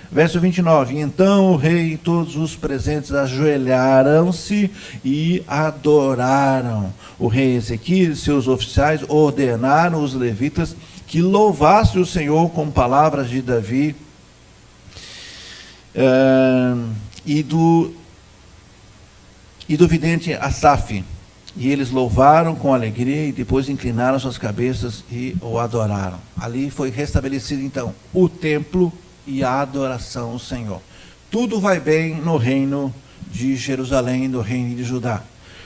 Verso 29, então o rei e todos os presentes ajoelharam-se e adoraram. O rei Ezequias e seus oficiais ordenaram os levitas que louvassem o Senhor com palavras de Davi e do vidente Asaf. E eles louvaram com alegria e depois inclinaram suas cabeças e o adoraram. Ali foi restabelecido então o templo e a adoração ao Senhor. Tudo vai bem no reino de Jerusalém, no reino de Judá.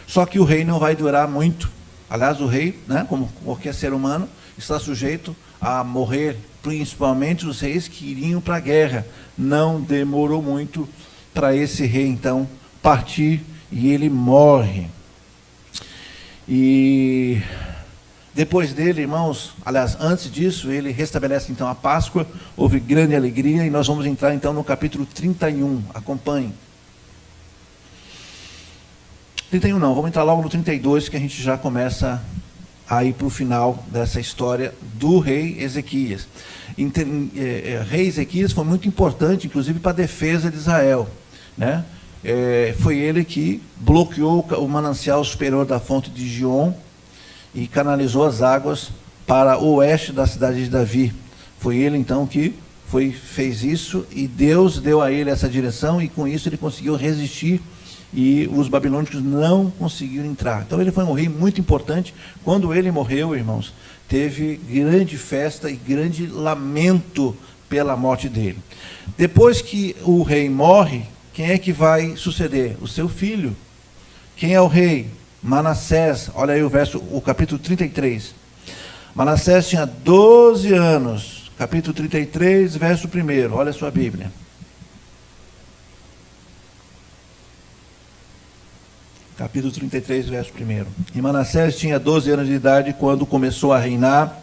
Só que o rei não vai durar muito. Aliás, o rei, né, como qualquer ser humano, está sujeito a morrer, principalmente os reis que iriam para a guerra. Não demorou muito para esse rei então partir, e ele morre. E depois dele, irmãos, aliás, antes disso, ele restabelece então a Páscoa, houve grande alegria, e nós vamos entrar então no capítulo 31, acompanhem. 31 não, vamos entrar logo no 32, que a gente já começa a ir para o final dessa história do rei Ezequias. Rei Ezequias foi muito importante, inclusive para a defesa de Israel, né? Foi ele que bloqueou o manancial superior da fonte de Gion e canalizou as águas para o oeste da cidade de Davi. Foi ele então que fez isso, e Deus deu a ele essa direção, e com isso ele conseguiu resistir, e os babilônicos não conseguiram entrar. Então ele foi um rei muito importante. Quando ele morreu, irmãos, teve grande festa e grande lamento pela morte dele. Depois que o rei morre, quem é que vai suceder? O seu filho. Quem é o rei? Manassés. Olha aí o capítulo 33. Manassés tinha 12 anos capítulo 33, verso 1. Olha a sua Bíblia. Capítulo 33, verso 1. E Manassés tinha 12 anos de idade quando começou a reinar,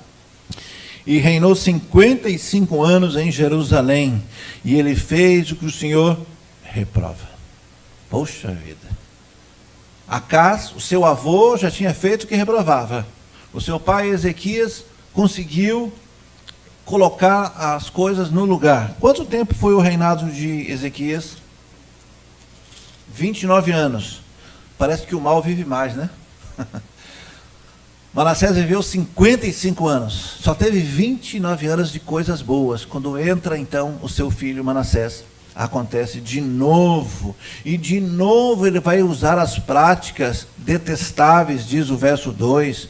e reinou 55 anos em Jerusalém, e ele fez o que o Senhor reprova. Poxa vida! Acás, o seu avô, já tinha feito o que reprovava. O seu pai Ezequias conseguiu colocar as coisas no lugar. Quanto tempo foi o reinado de Ezequias? 29 anos. Parece que o mal vive mais, né? Manassés viveu 55 anos. Só teve 29 anos de coisas boas. Quando entra, então, o seu filho Manassés, acontece de novo. E de novo ele vai usar as práticas detestáveis, diz o verso 2.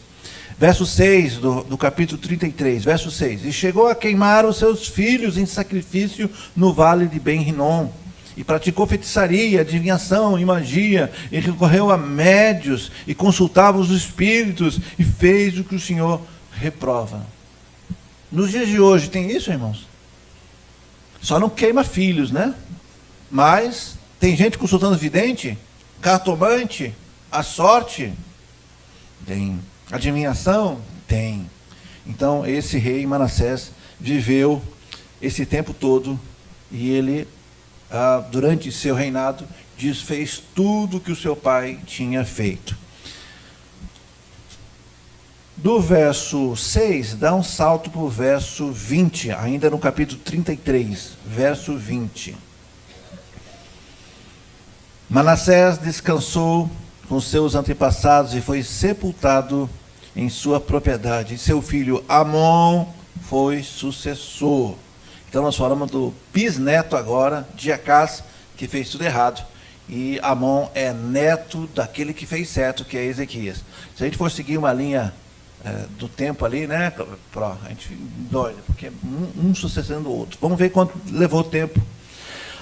Verso 6 do capítulo 33, verso 6. E chegou a queimar os seus filhos em sacrifício no vale de Ben-Rinom. E praticou feitiçaria, adivinhação e magia, e recorreu a médios, e consultava os espíritos, e fez o que o Senhor reprova. Nos dias de hoje tem isso, irmãos? Só não queima filhos, né? Mas tem gente consultando vidente, cartomante, a sorte? Tem. Adivinhação? Tem. Então esse rei Manassés viveu esse tempo todo, e ele durante seu reinado, desfez tudo o que o seu pai tinha feito. Do verso 6, dá um salto para o verso 20, ainda no capítulo 33, verso 20. Manassés descansou com seus antepassados e foi sepultado em sua propriedade. Seu filho Amon foi sucessor. Então nós falamos do bisneto agora, de Acás, que fez tudo errado. E Amon é neto daquele que fez certo, que é Ezequias. Se a gente for seguir uma linha do tempo ali, né, a gente doida, porque é um sucessando o outro. Vamos ver quanto levou o tempo.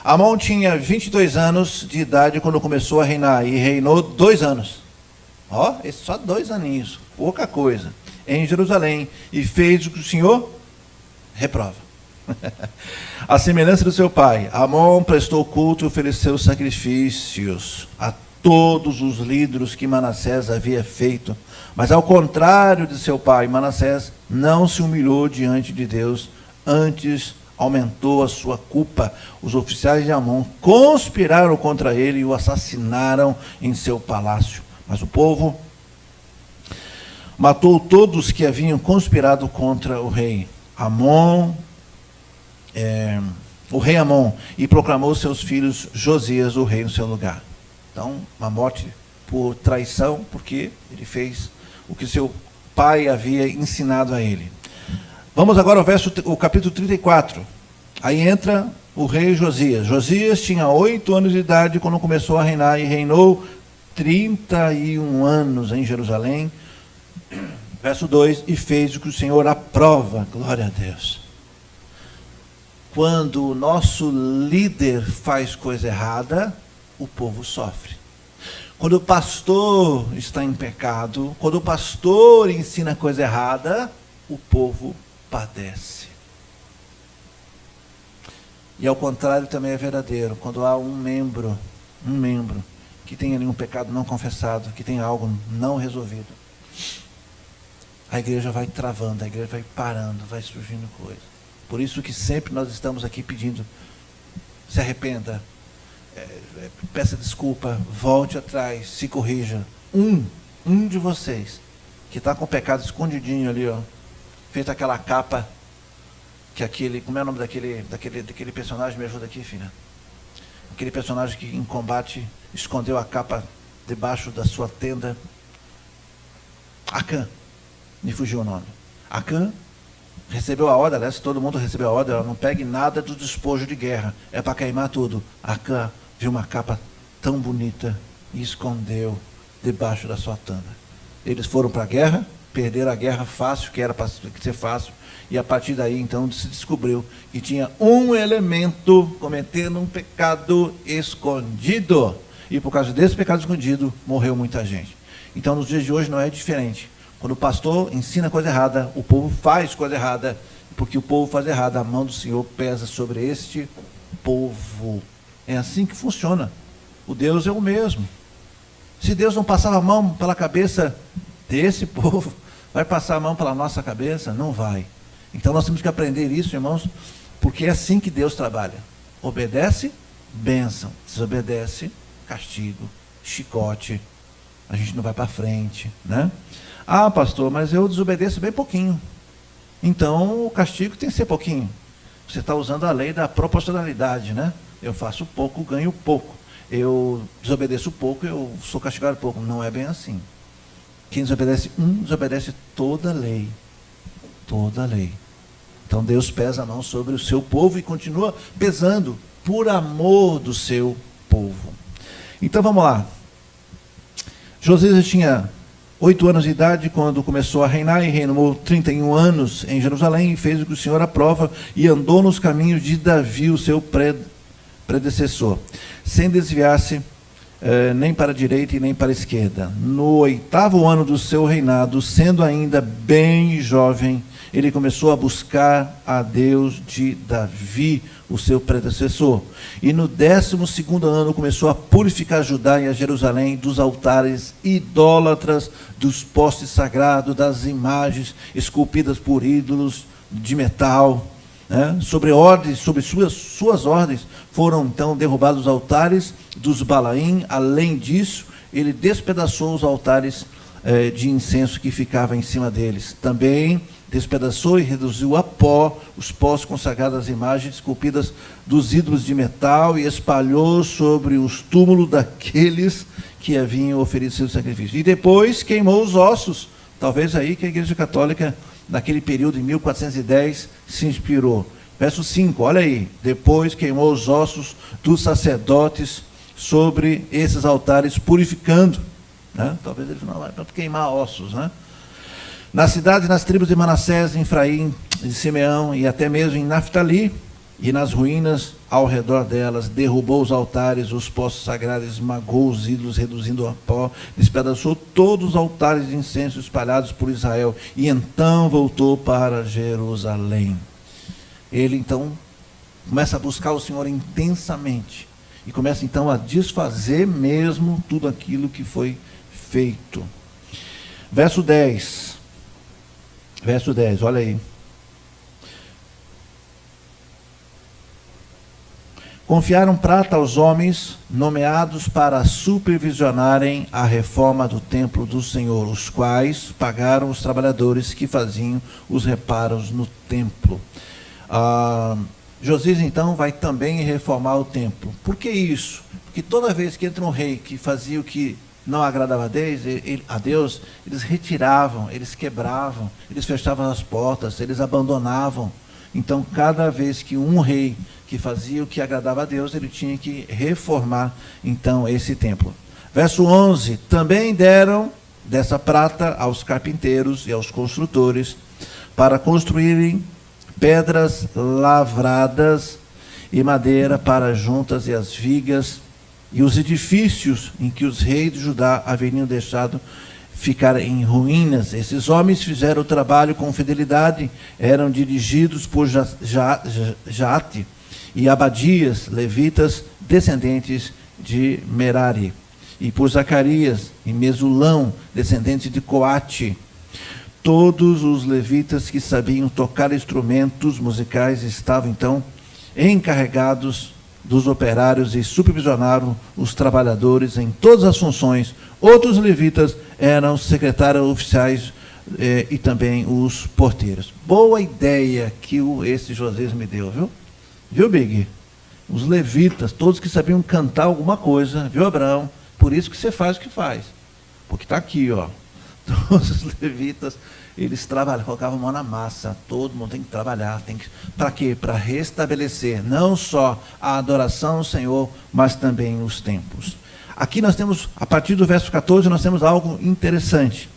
Amon tinha 22 anos de idade quando começou a reinar, e reinou 2 anos. Só 2 aninhos, pouca coisa. Em Jerusalém, e fez o que o Senhor reprova. A semelhança do seu pai, Amon prestou culto e ofereceu sacrifícios a todos os ídolos que Manassés havia feito. Mas ao contrário de seu pai, Manassés não se humilhou diante de Deus, antes aumentou a sua culpa. Os oficiais de Amon conspiraram contra ele e o assassinaram em seu palácio. Mas o povo matou todos que haviam conspirado contra o rei o rei Amon, e proclamou seus filhos Josias o rei no seu lugar. Então, uma morte por traição, porque ele fez o que seu pai havia ensinado a ele. Vamos agora ao capítulo 34. Aí entra o rei Josias. Josias tinha 8 anos de idade quando começou a reinar, e reinou 31 anos em Jerusalém. Verso 2, e fez o que o Senhor aprova. Glória a Deus. Quando o nosso líder faz coisa errada, o povo sofre. Quando o pastor está em pecado, quando o pastor ensina coisa errada, o povo padece. E ao contrário também é verdadeiro. Quando há um membro que tem ali um pecado não confessado, que tem algo não resolvido, a igreja vai travando, a igreja vai parando, vai surgindo coisa. Por isso que sempre nós estamos aqui pedindo, se arrependa, peça desculpa, volte atrás, se corrija. Um de vocês que está com o pecado escondidinho ali, feito aquela capa, que como é o nome daquele personagem? Me ajuda aqui, filha. Aquele personagem que em combate escondeu a capa debaixo da sua tenda. Acã, me fugiu o nome. Acã recebeu a ordem, aliás, todo mundo recebeu a ordem, não pegue nada do despojo de guerra, é para queimar tudo. Acã viu uma capa tão bonita e escondeu debaixo da sua tenda. Eles foram para a guerra, perderam a guerra fácil, que era para ser fácil, e a partir daí, então, se descobriu que tinha um elemento cometendo um pecado escondido, e por causa desse pecado escondido, morreu muita gente. Então, nos dias de hoje não é diferente. Quando o pastor ensina coisa errada, o povo faz coisa errada, porque o povo faz errado, a mão do Senhor pesa sobre este povo. É assim que funciona. O Deus é o mesmo. Se Deus não passava a mão pela cabeça desse povo, vai passar a mão pela nossa cabeça? Não vai. Então nós temos que aprender isso, irmãos, porque é assim que Deus trabalha. Obedece, bênção. Desobedece, castigo, chicote. A gente não vai para frente, né? Ah, pastor, mas eu desobedeço bem pouquinho. Então o castigo tem que ser pouquinho. Você está usando a lei da proporcionalidade, né? Eu faço pouco, ganho pouco. Eu desobedeço pouco, eu sou castigado pouco. Não é bem assim. Quem desobedece desobedece toda a lei. Toda a lei. Então Deus pesa a mão sobre o seu povo e continua pesando por amor do seu povo. Então vamos lá. Josias tinha 8 anos de idade quando começou a reinar e reinou 31 anos em Jerusalém e fez o que o Senhor aprova e andou nos caminhos de Davi, o seu predecessor, sem desviar-se nem para a direita e nem para a esquerda. No 8º ano do seu reinado, sendo ainda bem jovem, ele começou a buscar a Deus de Davi, o seu predecessor. E no 12º ano começou a purificar Judá e a Jerusalém dos altares idólatras, dos postes sagrados, das imagens esculpidas por ídolos de metal. Né? Sobre suas ordens foram então derrubados os altares dos Balaim. Além disso, ele despedaçou os altares de incenso que ficavam em cima deles. Também despedaçou e reduziu a pó os postes consagrados às imagens esculpidas dos ídolos de metal e espalhou sobre os túmulos daqueles que haviam oferecido sacrifício. E depois queimou os ossos. Talvez aí que a Igreja Católica, naquele período, em 1410, se inspirou. Verso 5, olha aí. Depois queimou os ossos dos sacerdotes sobre esses altares, purificando. Né? Talvez ele não vai para queimar ossos, né? Nas cidades e nas tribos de Manassés, Efraim, de Simeão e até mesmo em Naftali, e nas ruínas ao redor delas, derrubou os altares, os postos sagrados, esmagou os ídolos, reduzindo a pó, despedaçou todos os altares de incenso espalhados por Israel, e então voltou para Jerusalém. Ele então começa a buscar o Senhor intensamente, e começa então a desfazer mesmo tudo aquilo que foi feito. Verso 10, olha aí. Confiaram prata aos homens nomeados para supervisionarem a reforma do templo do Senhor, os quais pagaram os trabalhadores que faziam os reparos no templo. Josias então vai também reformar o templo. Por que isso? Porque toda vez que entra um rei que fazia o que não agradava a Deus, eles retiravam, eles quebravam, eles fechavam as portas, eles abandonavam. Então, cada vez que um rei que fazia o que agradava a Deus, ele tinha que reformar, então, esse templo. Verso 11, também deram dessa prata aos carpinteiros e aos construtores, para construírem pedras lavradas e madeira para as juntas e as vigas, e os edifícios em que os reis de Judá haviam deixado ficar em ruínas. Esses homens fizeram o trabalho com fidelidade, eram dirigidos por Jaate e Abadias, levitas, descendentes de Merari, e por Zacarias e Mesulão, descendentes de Coate. Todos os levitas que sabiam tocar instrumentos musicais estavam então encarregados dos operários e supervisionaram os trabalhadores em todas as funções. Outros levitas eram secretários oficiais e também os porteiros. Boa ideia que esse Josias me deu, viu? Viu, Big? Os levitas, todos que sabiam cantar alguma coisa, viu, Abraão? Por isso que você faz o que faz. Porque está aqui, ó. Todos os levitas, eles trabalham, colocavam a mão na massa. Todo mundo tem que trabalhar. Para quê? Para restabelecer não só a adoração ao Senhor, mas também os templos. Aqui nós temos, a partir do verso 14, nós temos algo interessante.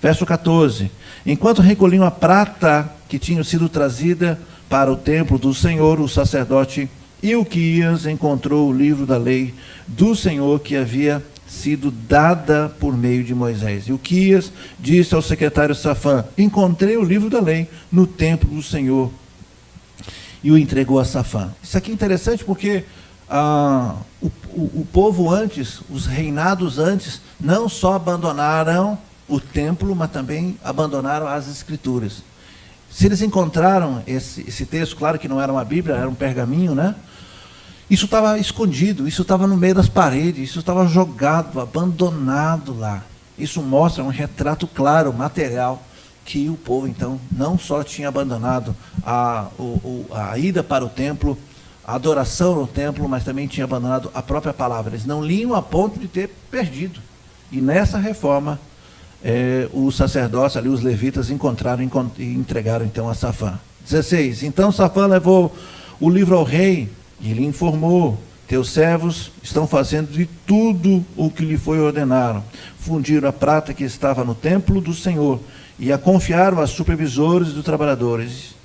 Verso 14. Enquanto recolhiam a prata que tinha sido trazida para o templo do Senhor, o sacerdote Ilquias encontrou o livro da lei do Senhor que havia sido dada por meio de Moisés. Ilquias disse ao secretário Safã: encontrei o livro da lei no templo do Senhor, e o entregou a Safã. Isso aqui é interessante porque o povo antes, os reinados antes, não só abandonaram o templo, mas também abandonaram as escrituras. Se eles encontraram esse texto, claro que não era uma Bíblia, era um pergaminho, né? Isso estava escondido, isso estava no meio das paredes, isso estava jogado, abandonado lá. Isso mostra um retrato claro, material, que o povo, então, não só tinha abandonado a ida para o templo, a adoração no templo, mas também tinha abandonado a própria palavra. Eles não liam a ponto de ter perdido. E nessa reforma, os sacerdotes ali, os levitas, encontraram e entregaram então a Safã. 16. Então Safã levou o livro ao rei e lhe informou: teus servos estão fazendo de tudo o que lhe foi ordenado. Fundiram a prata que estava no templo do Senhor e a confiaram a supervisores dos trabalhadores.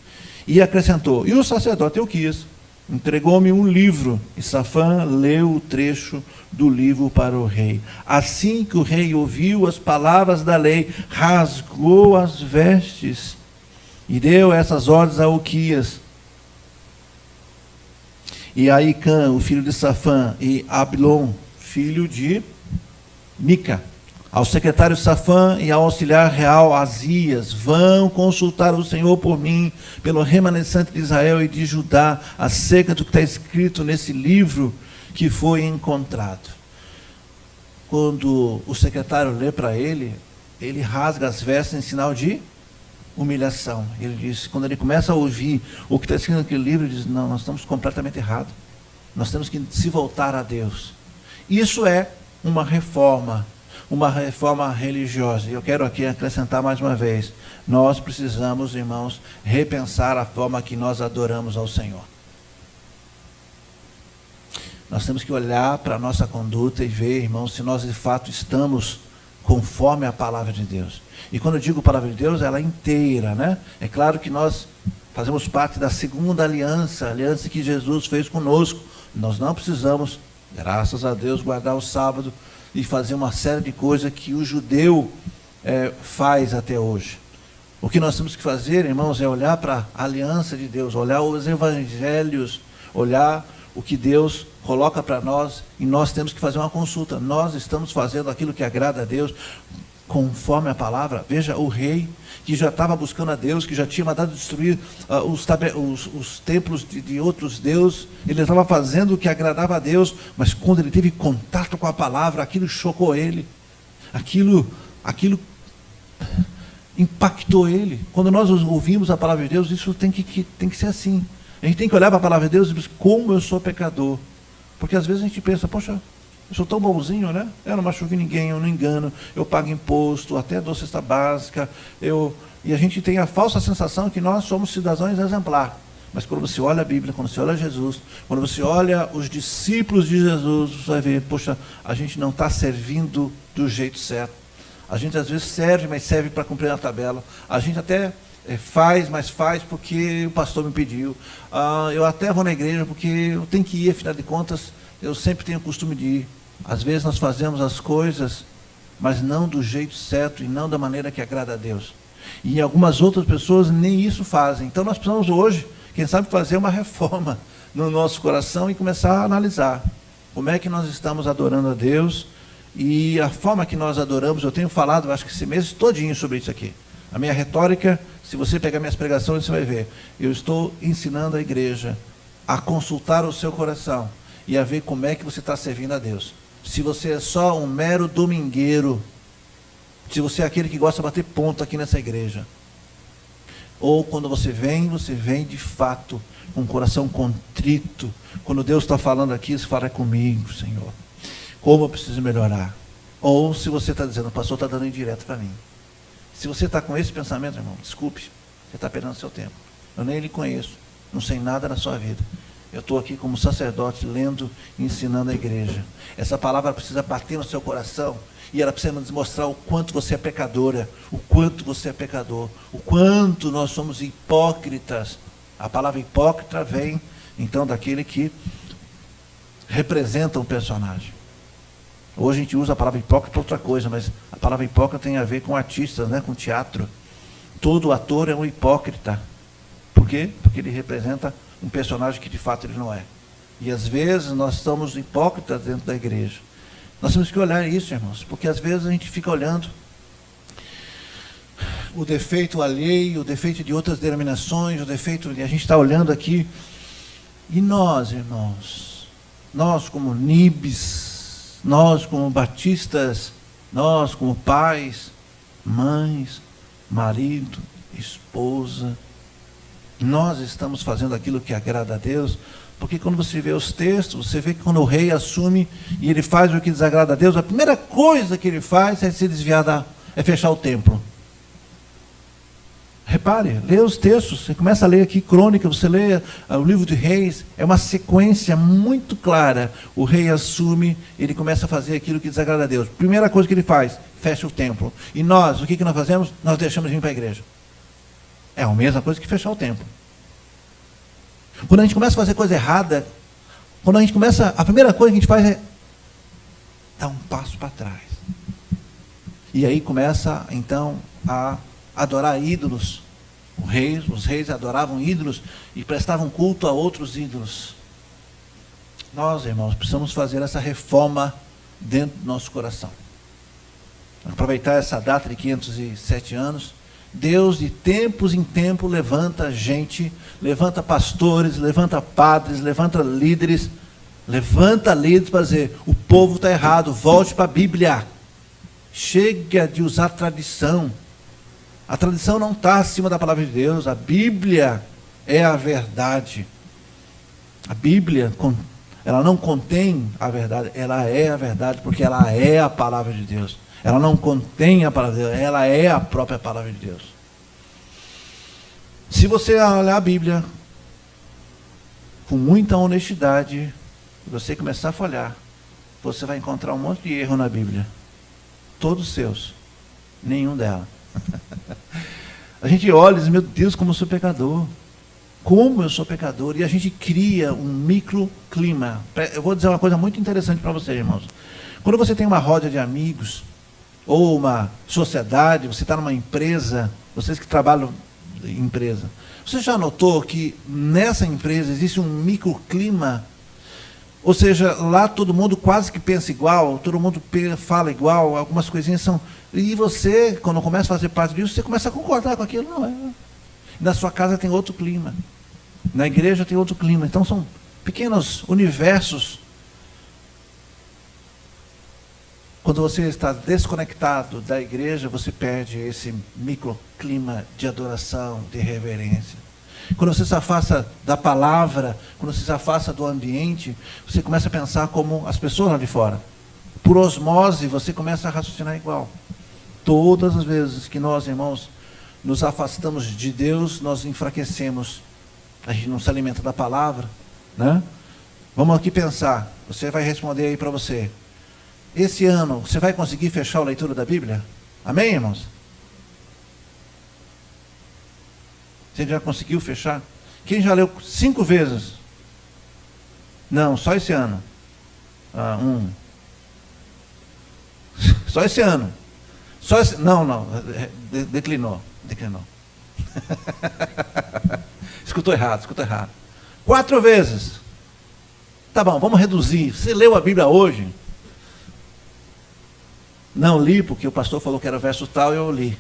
E acrescentou: e o sacerdote Euquias entregou-me um livro, e Safã leu o trecho do livro para o rei. Assim que o rei ouviu as palavras da lei, rasgou as vestes e deu essas ordens a Euquias e a Icã, o filho de Safã, e Abilom, filho de Mica, ao secretário Safã e ao auxiliar real Azias: vão consultar o Senhor por mim, pelo remanescente de Israel e de Judá, acerca do que está escrito nesse livro que foi encontrado. Quando o secretário lê para ele, ele rasga as vestes em sinal de humilhação. Ele diz, quando ele começa a ouvir o que está escrito naquele livro, ele diz: não, nós estamos completamente errados. Nós temos que se voltar a Deus. Isso é uma reforma religiosa. E eu quero aqui acrescentar mais uma vez: nós precisamos, irmãos, repensar a forma que nós adoramos ao Senhor. Nós temos que olhar para a nossa conduta e ver, irmãos, se nós de fato estamos conforme a palavra de Deus. E quando eu digo palavra de Deus, ela é inteira, né? É claro que nós fazemos parte da segunda aliança, a aliança que Jesus fez conosco. Nós não precisamos, graças a Deus, guardar o sábado e fazer uma série de coisas que o judeu faz até hoje. O que nós temos que fazer, irmãos, é olhar para a aliança de Deus, olhar os evangelhos, olhar o que Deus coloca para nós, e nós temos que fazer uma consulta. Nós estamos fazendo aquilo que agrada a Deus conforme a palavra? Veja, o rei que já estava buscando a Deus, que já tinha mandado destruir os templos de outros deuses, ele estava fazendo o que agradava a Deus, mas quando ele teve contato com a palavra, aquilo chocou ele, aquilo impactou ele. Quando nós ouvimos a palavra de Deus, isso tem que ser assim. A gente tem que olhar para a palavra de Deus e dizer: como eu sou pecador. Porque às vezes a gente pensa: poxa, eu sou tão bonzinho, né? Eu não machuco ninguém, eu não engano, eu pago imposto, até dou cesta básica, e a gente tem a falsa sensação que nós somos cidadãos exemplares. Mas quando você olha a Bíblia, quando você olha Jesus, quando você olha os discípulos de Jesus, você vai ver: poxa, a gente não está servindo do jeito certo. A gente às vezes serve, mas serve para cumprir a tabela. A gente até faz, mas faz porque o pastor me pediu. Eu até vou na igreja porque eu tenho que ir, afinal de contas, eu sempre tenho o costume de ir. Às vezes nós fazemos as coisas, mas não do jeito certo e não da maneira que agrada a Deus. E algumas outras pessoas nem isso fazem. Então nós precisamos hoje, quem sabe, fazer uma reforma no nosso coração e começar a analisar como é que nós estamos adorando a Deus e a forma que nós adoramos. Eu tenho falado, acho que esse mês todinho sobre isso aqui. A minha retórica, se você pegar minhas pregações, você vai ver. Eu estou ensinando a igreja a consultar o seu coração e a ver como é que você está servindo a Deus. Se você é só um mero domingueiro, se você é aquele que gosta de bater ponto aqui nessa igreja, ou quando você vem de fato com o coração contrito. Quando Deus está falando aqui, você fala: é comigo, Senhor, como eu preciso melhorar. Ou se você está dizendo: o pastor está dando indireto para mim. Se você está com esse pensamento, irmão, desculpe, você está perdendo seu tempo. Eu nem lhe conheço, não sei nada na sua vida. Eu estou aqui como sacerdote, lendo e ensinando a igreja. Essa palavra precisa bater no seu coração, e ela precisa nos mostrar o quanto você é pecadora, o quanto você é pecador, o quanto nós somos hipócritas. A palavra hipócrita vem, então, daquele que representa um personagem. Hoje a gente usa a palavra hipócrita para outra coisa, mas a palavra hipócrita tem a ver com artistas, né, com teatro. Todo ator é um hipócrita. Por quê? Porque ele representa um personagem que de fato ele não é. E às vezes nós estamos hipócritas dentro da igreja. Nós temos que olhar isso, irmãos, porque às vezes a gente fica olhando o defeito alheio, o defeito de outras denominações, o defeito, a gente está olhando aqui, e nós, irmãos, nós como NIBs, nós como batistas, nós como pais, mães, marido, esposa, nós estamos fazendo aquilo que agrada a Deus, porque quando você vê os textos, você vê que quando o rei assume e ele faz o que desagrada a Deus, a primeira coisa que ele faz é se desviar é fechar o templo. Repare, lê os textos, você começa a ler aqui Crônica, você lê o livro de Reis, é uma sequência muito clara. O rei assume, ele começa a fazer aquilo que desagrada a Deus. Primeira coisa que ele faz, fecha o templo. E nós, o que nós fazemos? Nós deixamos de vir para a igreja. É a mesma coisa que fechar o templo. Quando a gente começa a fazer coisa errada, quando a gente começa, a primeira coisa que a gente faz é dar um passo para trás. E aí começa, então, a adorar ídolos. Os reis adoravam ídolos e prestavam culto a outros ídolos. Nós, irmãos, precisamos fazer essa reforma dentro do nosso coração. Aproveitar essa data de 507 anos. Deus, de tempos em tempos, levanta gente, levanta pastores, levanta padres, levanta líderes para dizer, o povo está errado, volte para a Bíblia. Chega de usar tradição. A tradição não está acima da palavra de Deus. A Bíblia é a verdade. A Bíblia, ela não contém a verdade, ela é a verdade, porque ela é a palavra de Deus. Ela não contém a palavra de Deus, ela é a própria palavra de Deus. Se você olhar a Bíblia com muita honestidade, e você começar a folhear, você vai encontrar um monte de erro na Bíblia. Todos seus, nenhum dela. A gente olha e diz, meu Deus, como eu sou pecador. Como eu sou pecador. E a gente cria um microclima. Eu vou dizer uma coisa muito interessante para vocês, irmãos. Quando você tem uma roda de amigos, ou uma sociedade, você está numa empresa, vocês que trabalham em empresa, você já notou que nessa empresa existe um microclima? Ou seja, lá todo mundo quase que pensa igual, todo mundo fala igual, algumas coisinhas são... E você, quando começa a fazer parte disso, você começa a concordar com aquilo. Não é. Na sua casa tem outro clima. Na igreja tem outro clima. Então são pequenos universos. Quando você está desconectado da igreja, você perde esse microclima de adoração, de reverência. Quando você se afasta da palavra, quando você se afasta do ambiente, você começa a pensar como as pessoas lá de fora. Por osmose, você começa a raciocinar igual. Todas as vezes que nós, irmãos, nos afastamos de Deus, nós enfraquecemos. A gente não se alimenta da palavra, né? Vamos aqui pensar. Você vai responder aí para você. Esse ano, você vai conseguir fechar a leitura da Bíblia? Amém, irmãos? Você já conseguiu fechar? Quem já leu 5 vezes? Não, só esse ano. Só esse ano. Não, declinou. Escutou errado. 4 vezes. Tá bom, vamos reduzir. Você leu a Bíblia hoje? Não li, porque o pastor falou que era verso tal e eu li.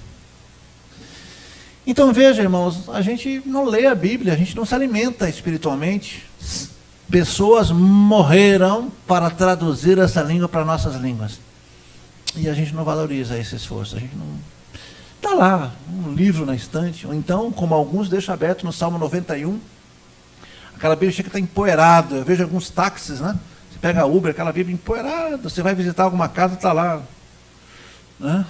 Então veja, irmãos, a gente não lê a Bíblia, a gente não se alimenta espiritualmente. Pessoas morreram para traduzir essa língua para nossas línguas. E a gente não valoriza esse esforço. A gente não... Está lá, um livro na estante, ou então, como alguns deixam aberto no Salmo 91, aquela Bíblia chega a estar empoeirada. Eu vejo alguns táxis, né? Você pega a Uber, aquela Bíblia empoeirada, você vai visitar alguma casa, está lá, né?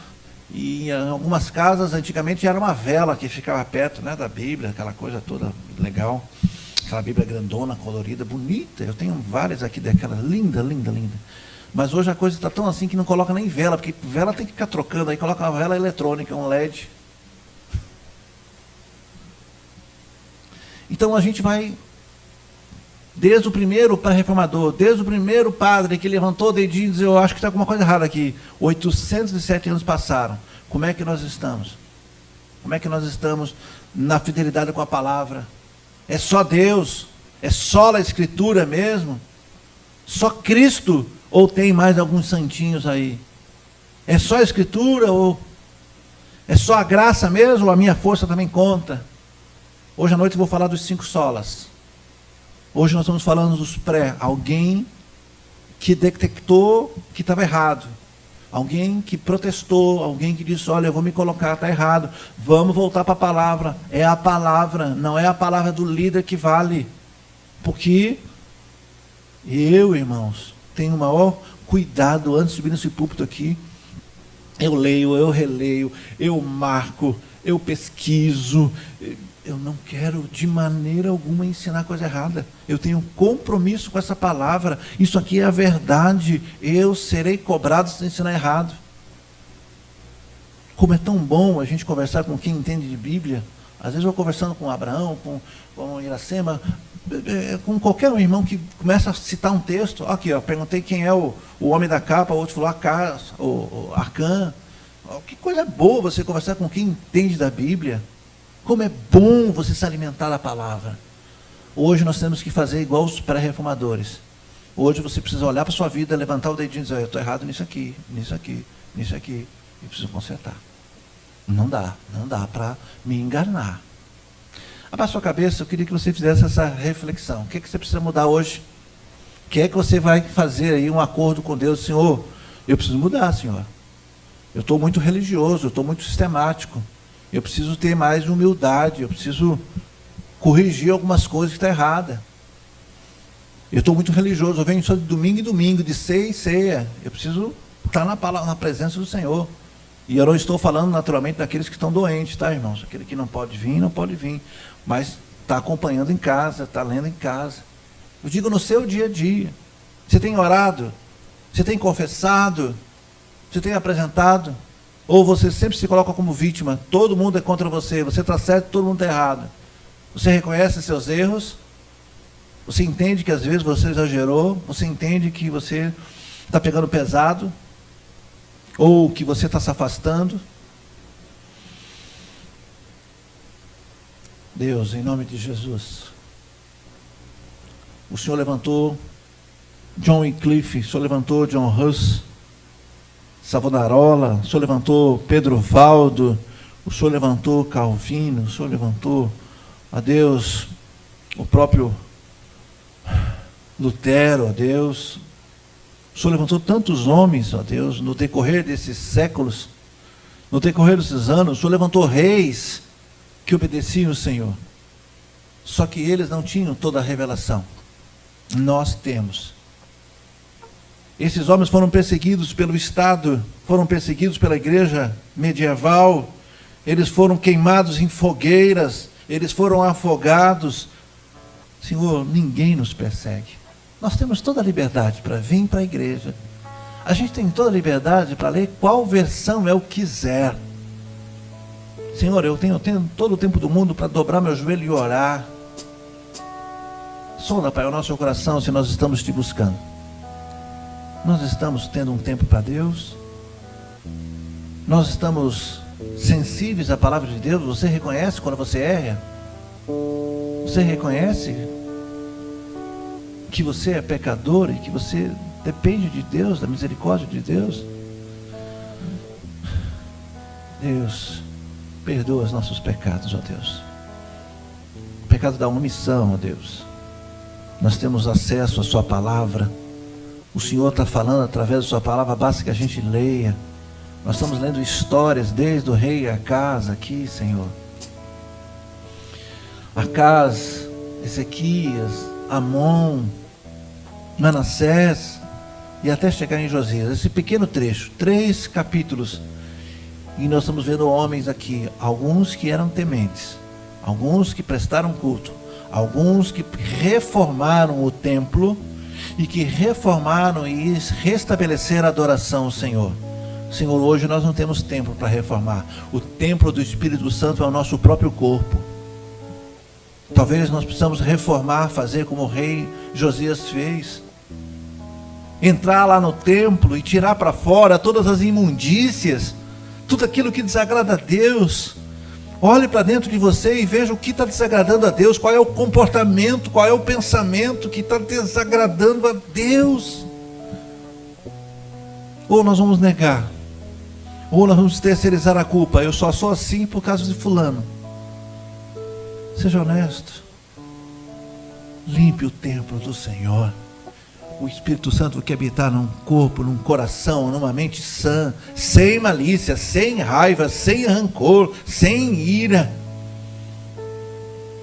E em algumas casas, antigamente, era uma vela que ficava perto, né, da Bíblia, aquela coisa toda legal. Aquela Bíblia grandona, colorida, bonita. Eu tenho várias aqui daquela, linda. Mas hoje a coisa está tão assim que não coloca nem vela, porque vela tem que ficar trocando, aí coloca uma vela eletrônica, um LED. Então a gente vai, desde o primeiro reformador, desde o primeiro padre que levantou o dedinho e disse, eu acho que está alguma coisa errada aqui. 807 anos passaram. Como é que nós estamos? Como é que nós estamos na fidelidade com a palavra? É só Deus. É só a Escritura mesmo? Só Cristo? Ou tem mais alguns santinhos aí? É só a Escritura ou é só a graça mesmo? Ou a minha força também conta? Hoje à noite eu vou falar dos 5 solas. Hoje nós estamos falando dos pré. Alguém que detectou que estava errado. Alguém que protestou, alguém que disse, olha, eu vou me colocar, está errado. Vamos voltar para a palavra. É a palavra, não é a palavra do líder que vale. Porque eu, irmãos, tenho o maior cuidado antes de subir nesse púlpito aqui. Eu leio, eu releio, eu marco, eu pesquiso. Eu não quero de maneira alguma ensinar coisa errada. Eu tenho um compromisso com essa palavra. Isso aqui é a verdade. Eu serei cobrado se ensinar errado. Como é tão bom a gente conversar com quem entende de Bíblia. Às vezes eu vou conversando com Abraão, com Iracema, com qualquer um irmão que começa a citar um texto. Aqui, ó, perguntei quem é o homem da capa, o outro falou o Arcã. Que coisa boa você conversar com quem entende da Bíblia. Como é bom você se alimentar da palavra. Hoje nós temos que fazer igual os pré-reformadores. Hoje você precisa olhar para a sua vida, levantar o dedinho e dizer, eu estou errado nisso aqui, nisso aqui, nisso aqui, e preciso consertar. Não dá para me enganar. Abaixa a sua cabeça, eu queria que você fizesse essa reflexão. O que você precisa mudar hoje? O que é que você vai fazer aí, um acordo com Deus? Senhor, eu preciso mudar, Senhor. Eu estou muito religioso, eu estou muito sistemático. Eu preciso ter mais humildade, eu preciso corrigir algumas coisas que estão erradas. Eu estou muito religioso, eu venho só de domingo em domingo, de ceia em ceia. Eu preciso estar na presença do Senhor. E eu não estou falando naturalmente daqueles que estão doentes, tá, irmãos? Aquele que não pode vir. Mas está acompanhando em casa, está lendo em casa. Eu digo no seu dia a dia. Você tem orado? Você tem confessado? Você tem apresentado? Ou você sempre se coloca como vítima? Todo mundo é contra você. Você está certo, todo mundo está errado. Você reconhece seus erros? Você entende que às vezes você exagerou? Você entende que você está pegando pesado? Ou que você está se afastando? Deus, em nome de Jesus. O Senhor levantou John Wycliffe, o Senhor levantou John Huss, Savonarola, o Senhor levantou Pedro Valdo, o Senhor levantou Calvino, o Senhor levantou, a Deus, o próprio Lutero, a Deus. O Senhor levantou tantos homens, ó Deus, no decorrer desses séculos, no decorrer desses anos. O Senhor levantou reis que obedeciam o Senhor. Só que eles não tinham toda a revelação. Nós temos. Esses homens foram perseguidos pelo Estado, foram perseguidos pela igreja medieval, eles foram queimados em fogueiras, eles foram afogados. Senhor, ninguém nos persegue. Nós temos toda a liberdade para vir para a igreja. A gente tem toda a liberdade para ler qual versão eu quiser. Senhor, eu tenho todo o tempo do mundo para dobrar meu joelho e orar. Sonda, Pai, o nosso coração se nós estamos te buscando. Nós estamos tendo um tempo para Deus. Nós estamos sensíveis à palavra de Deus. Você reconhece quando você erra? Você reconhece que você é pecador e que você depende de Deus, da misericórdia de Deus? Deus, perdoa os nossos pecados, ó Deus. O pecado da omissão, ó Deus. Nós temos acesso à sua palavra. O Senhor está falando através da sua palavra, basta que a gente leia. Nós estamos lendo histórias desde o rei Acaz aqui, Senhor. Acaz, Ezequias, Amon, Manassés, e até chegar em Josias. Esse pequeno trecho, 3 capítulos. E nós estamos vendo homens aqui, alguns que eram tementes, alguns que prestaram culto, alguns que reformaram o templo, e que reformaram e restabeleceram a adoração ao Senhor. Senhor, hoje nós não temos templo para reformar. O templo do Espírito Santo é o nosso próprio corpo. Talvez nós precisamos reformar, fazer como o rei Josias fez. Entrar lá no templo e tirar para fora todas as imundícias, tudo aquilo que desagrada a Deus. Olhe para dentro de você e veja o que está desagradando a Deus, qual é o comportamento, qual é o pensamento que está desagradando a Deus. Ou nós vamos negar, ou nós vamos terceirizar a culpa. Eu só sou assim por causa de fulano. Seja honesto. Limpe o templo do Senhor. O Espírito Santo quer habitar num corpo, num coração, numa mente sã, sem malícia, sem raiva, sem rancor, sem ira.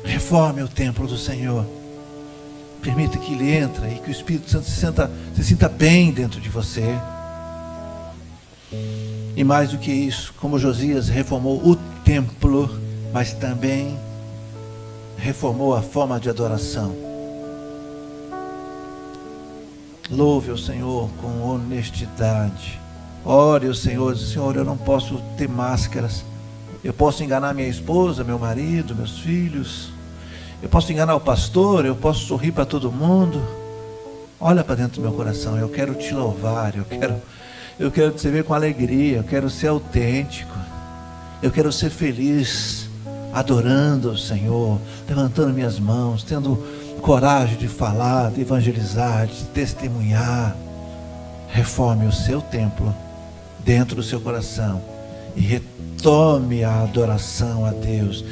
Reforme o templo do Senhor. Permita que Ele entre e que o Espírito Santo se sinta bem dentro de você. E mais do que isso, como Josias reformou o templo, mas também reformou a forma de adoração. Louve o Senhor com honestidade. Ore ao Senhor, diz: Senhor, eu não posso ter máscaras. Eu posso enganar minha esposa, meu marido, meus filhos. Eu posso enganar o pastor, eu posso sorrir para todo mundo. Olha para dentro do meu coração, eu quero te louvar, eu quero te ver com alegria, eu quero ser autêntico, eu quero ser feliz, adorando o Senhor, levantando minhas mãos, tendo coragem de falar, de evangelizar, de testemunhar. Reforme o seu templo dentro do seu coração e retome a adoração a Deus,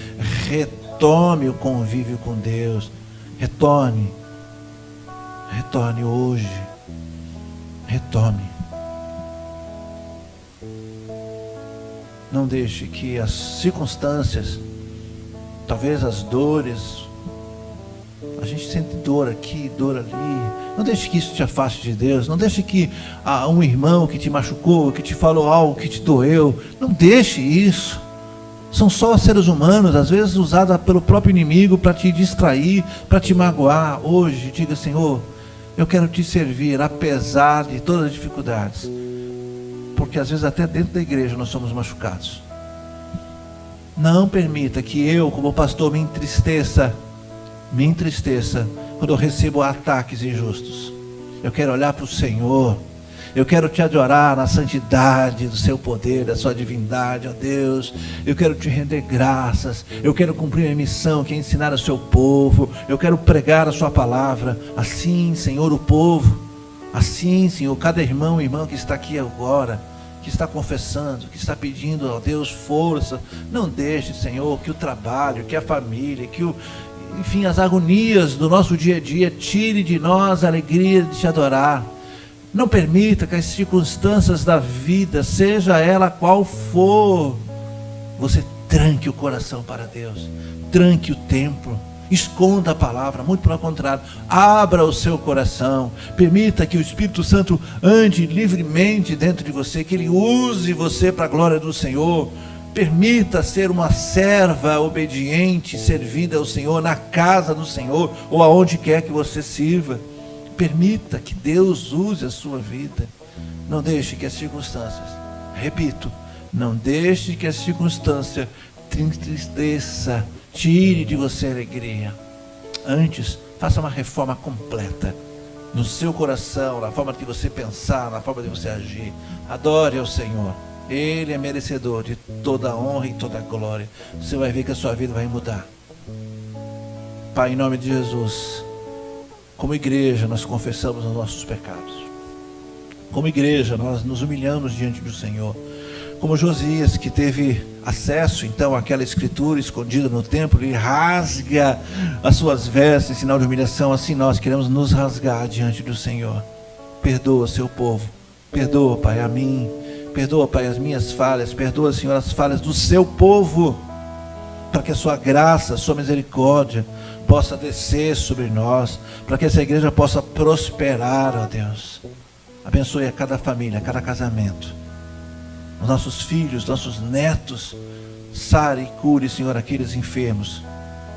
retome o convívio com Deus, retorne hoje, retome. Não deixe que as circunstâncias, talvez as dores, a gente sente dor aqui, dor ali. Não deixe que isso te afaste de Deus. Não deixe que um irmão que te machucou, que te falou algo que te doeu, não deixe isso. São só seres humanos, às vezes usados pelo próprio inimigo para te distrair, para te magoar. Hoje, diga: Senhor, eu quero te servir apesar de todas as dificuldades. Porque às vezes até dentro da igreja nós somos machucados. Não permita que eu, como pastor, me entristeça quando eu recebo ataques injustos. Eu quero olhar para o Senhor. Eu quero te adorar na santidade do seu poder, da sua divindade, ó Deus. Eu quero te render graças. Eu quero cumprir a minha missão, que é ensinar ao seu povo. Eu quero pregar a sua palavra. Assim, Senhor, o povo. Assim, Senhor, cada irmão e irmã que está aqui agora, que está confessando, que está pedindo a Deus força, não deixe, Senhor, que o trabalho, que a família, enfim, as agonias do nosso dia a dia tire de nós a alegria de te adorar. Não permita que as circunstâncias da vida, seja ela qual for, você tranque o coração para Deus, tranque o templo. Esconda a palavra, muito pelo contrário, abra o seu coração, permita que o Espírito Santo ande livremente dentro de você, que Ele use você para a glória do Senhor. Permita ser uma serva obediente, servida ao Senhor, na casa do Senhor, ou aonde quer que você sirva. Permita que Deus use a sua vida. Não deixe que as circunstâncias, repito, não deixe que a circunstância te entristeça, tire de você a alegria. Antes, faça uma reforma completa no seu coração, na forma de você pensar, na forma de você agir. Adore ao Senhor. Ele é merecedor de toda a honra e toda a glória. Você vai ver que a sua vida vai mudar. Pai, em nome de Jesus, como igreja nós confessamos os nossos pecados. Como igreja nós nos humilhamos diante do Senhor. Como Josias, que teve acesso então àquela escritura escondida no templo, e rasga as suas vestes em sinal de humilhação, assim nós queremos nos rasgar diante do Senhor. Perdoa seu povo, perdoa, Pai, a mim, perdoa, Pai, as minhas falhas, perdoa, Senhor, as falhas do seu povo, para que a sua graça, a sua misericórdia possa descer sobre nós, para que essa igreja possa prosperar, ó Deus. Abençoe a cada família, a cada casamento, os nossos filhos, nossos netos. Sare e cure, Senhor, aqueles enfermos.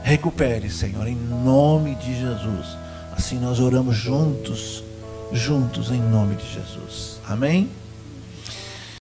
Recupere, Senhor, em nome de Jesus. Assim nós oramos juntos em nome de Jesus. Amém?